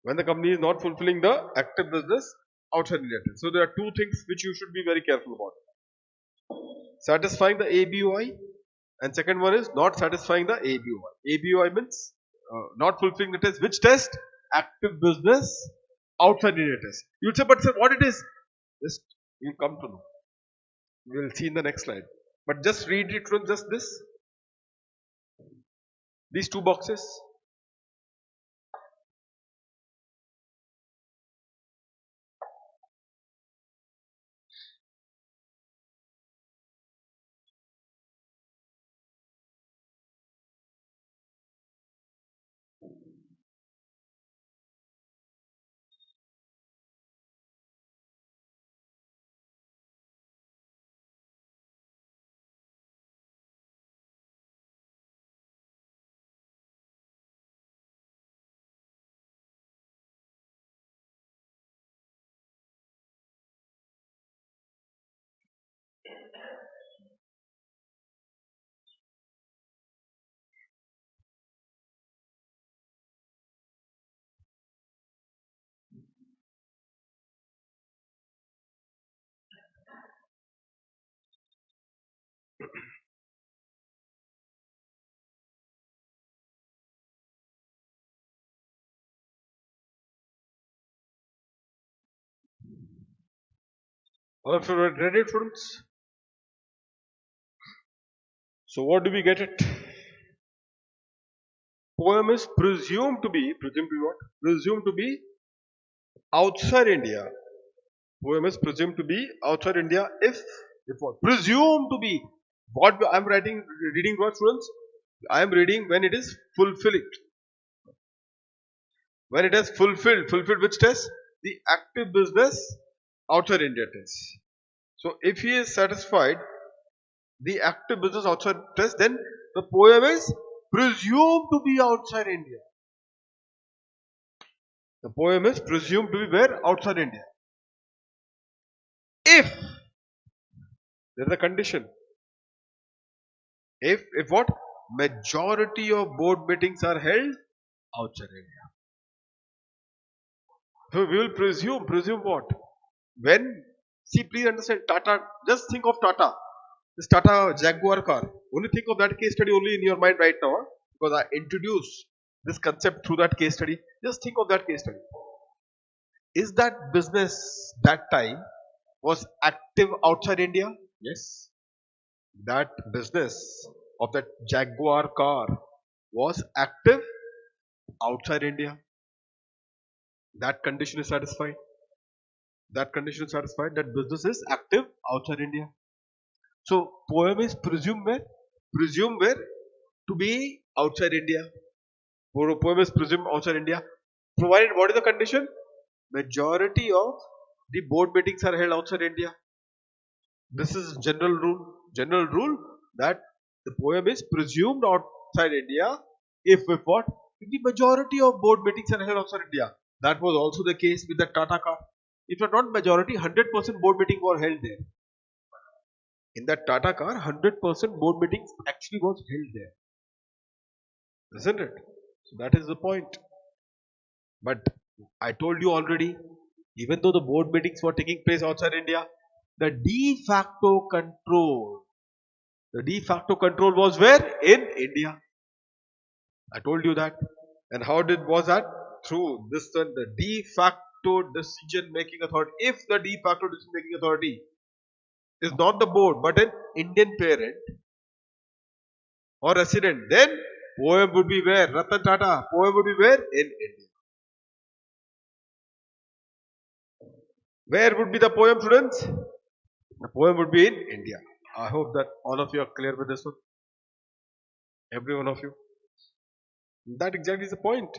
When the company is not fulfilling the active business outside India test. So there are two things which you should be very careful about. Satisfying the ABOI, and second one is not satisfying the ABOI. ABOI means not fulfilling the test. Which test? Active business outside India test. You would say, but sir, what it is? Just you come to know. We will see in the next slide. But just read it from just this. These two boxes. All of you read it, students? So what do we get it? Poem is presumed to be what? Presumed to be outside India. Poem is presumed to be outside India if what? Presumed to be. What I am reading what, students? I am reading when it is fulfilling. When it has fulfilled which test? The active business outside India test. So if he is satisfied the active business outside test, then the poem is presumed to be outside India. The poem is presumed to be where? Outside India. If there is a condition. If what? Majority of board meetings are held outside India. So we will presume what? When, see, please understand, Tata, just think of Tata. This Tata Jaguar car. Only think of that case study only in your mind right now. Huh? Because I introduced this concept through that case study. Just think of that case study. Is that business that time was active outside India? Yes. That business of that Jaguar car was active outside India. That condition is satisfied. That condition is satisfied. That business is active outside India. So poem is presumed where? Presumed where? To be outside India. Poem is presumed outside India. Provided what is the condition? Majority of the board meetings are held outside India. This is general rule. General rule that the poem is presumed outside India if what? If the majority of board meetings are held outside India. That was also the case with the Tata car. If not majority, 100% board meetings were held there. In that Tata car, 100% board meetings actually was held there. Isn't it? So that is the point. But I told you already, even though the board meetings were taking place outside India, the de facto control was where? In India. I told you that. And how was that? Through this one, the de facto decision making authority. If the de facto decision making authority is not the board but an Indian parent or resident, then poem would be where? Ratan Tata, poem would be where? In India. Where would be the poem, students? The poem would be in India. I hope that all of you are clear with this one. Every one of you. That exactly is the point.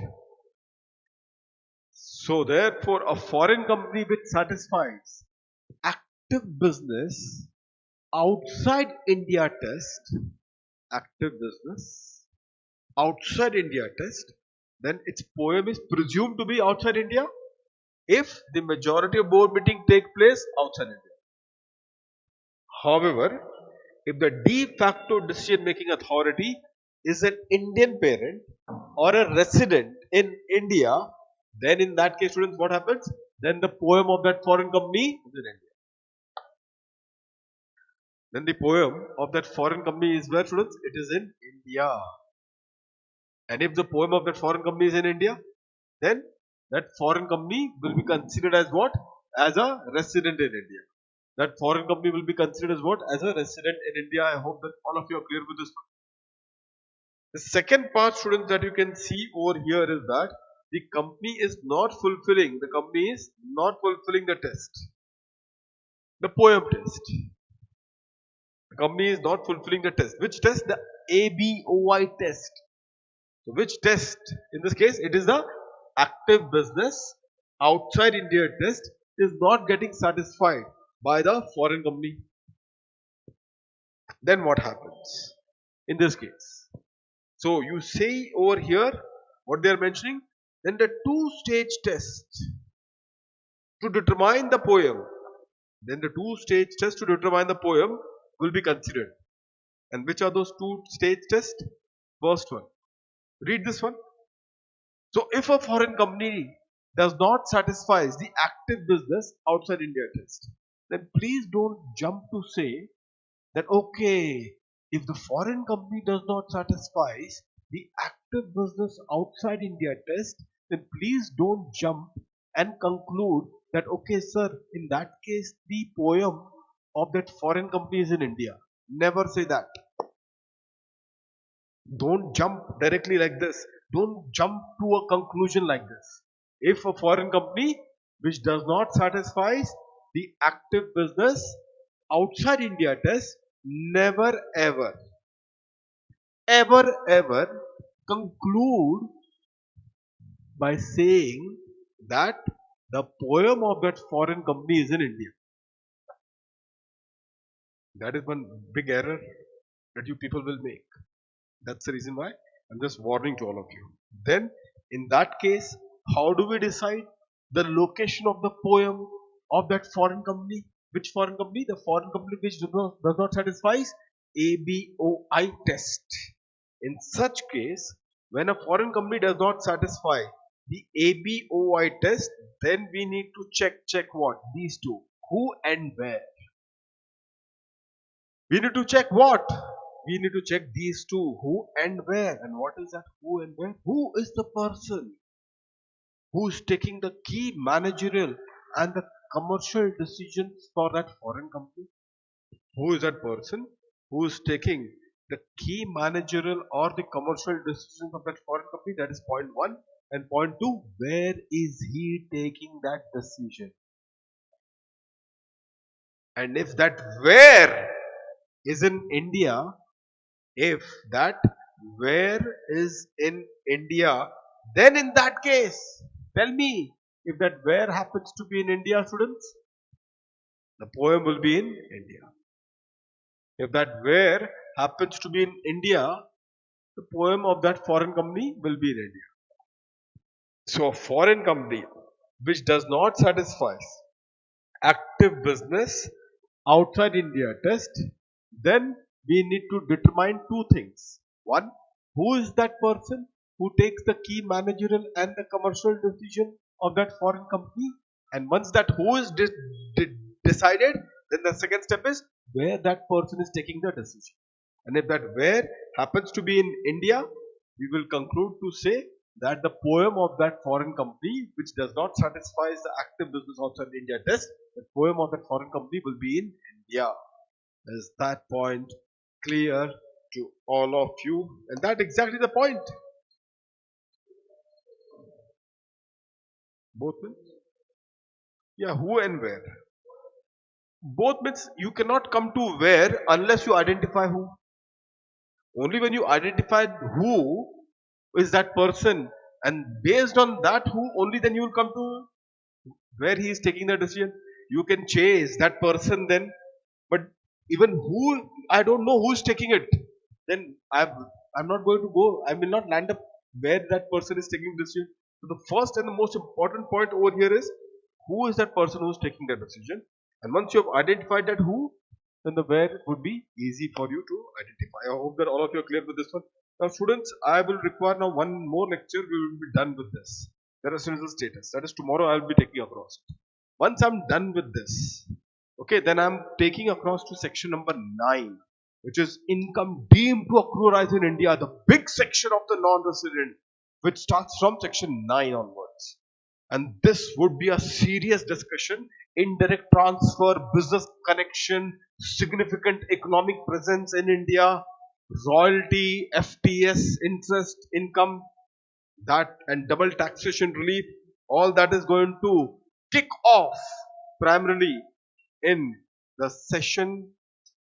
So therefore, a foreign company which satisfies active business outside India test active business outside India test, then its poem is presumed to be outside India if the majority of board meeting take place outside India. However, if the de facto decision making authority is an Indian parent or a resident in India, then in that case, students, what happens? Then the poem of that foreign company is in India. Then the poem of that foreign company is where, students? It is in India. And if the poem of that foreign company is in India, then that foreign company will be considered as what? As a resident in India. That foreign company will be considered as what? As a resident in India. I hope that all of you are clear with this one. The second part, students, that you can see over here is that the company is not fulfilling the test. The poem test. The company is not fulfilling the test. Which test? The ABOI test. So which test? In this case, it is the active business outside India test is not getting satisfied by the foreign company. Then what happens in this case? So you say over here what they are mentioning, then the two-stage test to determine the poem, will be considered. And which are those two-stage tests? First one. Read this one. So if a foreign company does not satisfy the active business outside India test, then please don't jump to say that okay, if the foreign company does not satisfy the active business outside India test, then please don't jump and conclude that okay sir, in that case the poem of that foreign company is in India. Never say that. Don't jump directly like this. Don't jump to a conclusion like this. If a foreign company which does not satisfy the active business outside India test, never ever conclude by saying that the poem of that foreign company is in India. That is one big error that you people will make. That's the reason why I'm just warning to all of you. Then, in that case, how do we decide the location of the poem of that foreign company? Which foreign company? The foreign company which does not satisfy ABOI test. In such case, when a foreign company does not satisfy the ABOI test, then we need to check what? These two. Who and where? We need to check what? We need to check these two, who and where. And what is that who and where? Who is the person who is taking the key managerial and the commercial decisions for that foreign company? Who is that person who is taking the key managerial or the commercial decisions of that foreign company? That is point one. And point two, where is he taking that decision? And if that where is in India, if that where is in India, then in that case, tell me, if that where happens to be in India, students, the poem will be in India. If that where happens to be in India, the poem of that foreign company will be in India. So a foreign company which does not satisfy active business outside India test, then we need to determine two things. One, who is that person who takes the key managerial and the commercial decision of that foreign company? And once that who is decided, then the second step is where that person is taking the decision. And if that where happens to be in India, we will conclude to say that the poem of that foreign company which does not satisfy the active business outside India test, the poem of that foreign company will be in India. Is that point clear to all of you? And that exactly the point. Both means? Yeah, who and where. Both means you cannot come to where unless you identify who. Only when you identify who is that person, and based on that who, only then you will come to where he is taking the decision. You can chase that person then, but even who, I don't know who is taking it. then I'm not going to go. I will not land up where that person is taking decision. So the first and the most important point over here is who is that person who is taking that decision. And once you have identified that who, then the where would be easy for you to identify. I hope that all of you are clear with this one. Now, students, I will require now one more lecture. We will be done with this. The residential status. That is tomorrow. I will be taking across. Once I'm done with this, okay, then I'm taking across to section number 9, which is income deemed to accrue rise in India, the big section of the non-resident, which starts from section 9 onwards. And this would be a serious discussion. Indirect transfer, business connection, significant economic presence in India, royalty, FTS, interest, income, that and double taxation relief, all that is going to kick off primarily in the session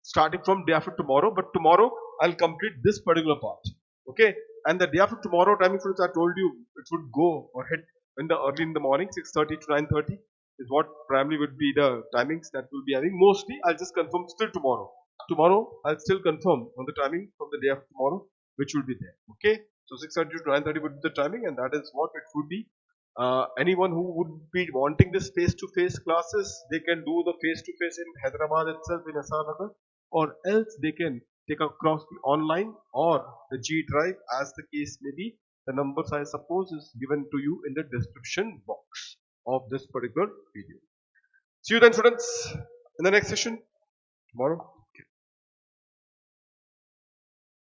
starting from day after tomorrow. But tomorrow I'll complete this particular part. Okay, and the day after tomorrow timing, which I told you, it would go or hit in the early in the morning, 6:30 to 9:30 is what primarily would be the timings that we'll be having. Mostly I'll just confirm still tomorrow. Tomorrow I'll still confirm on the timing from the day after tomorrow, which will be there. Okay, so 6:30 to 9:30 would be the timing, and that is what it would be. Anyone who would be wanting this face-to-face classes, they can do the face-to-face in Hyderabad itself in SR Nagar, or else they can take across the online or the G drive, as the case may be. The numbers I suppose is given to you in the description box of this particular video. See you then, students, in the next session tomorrow.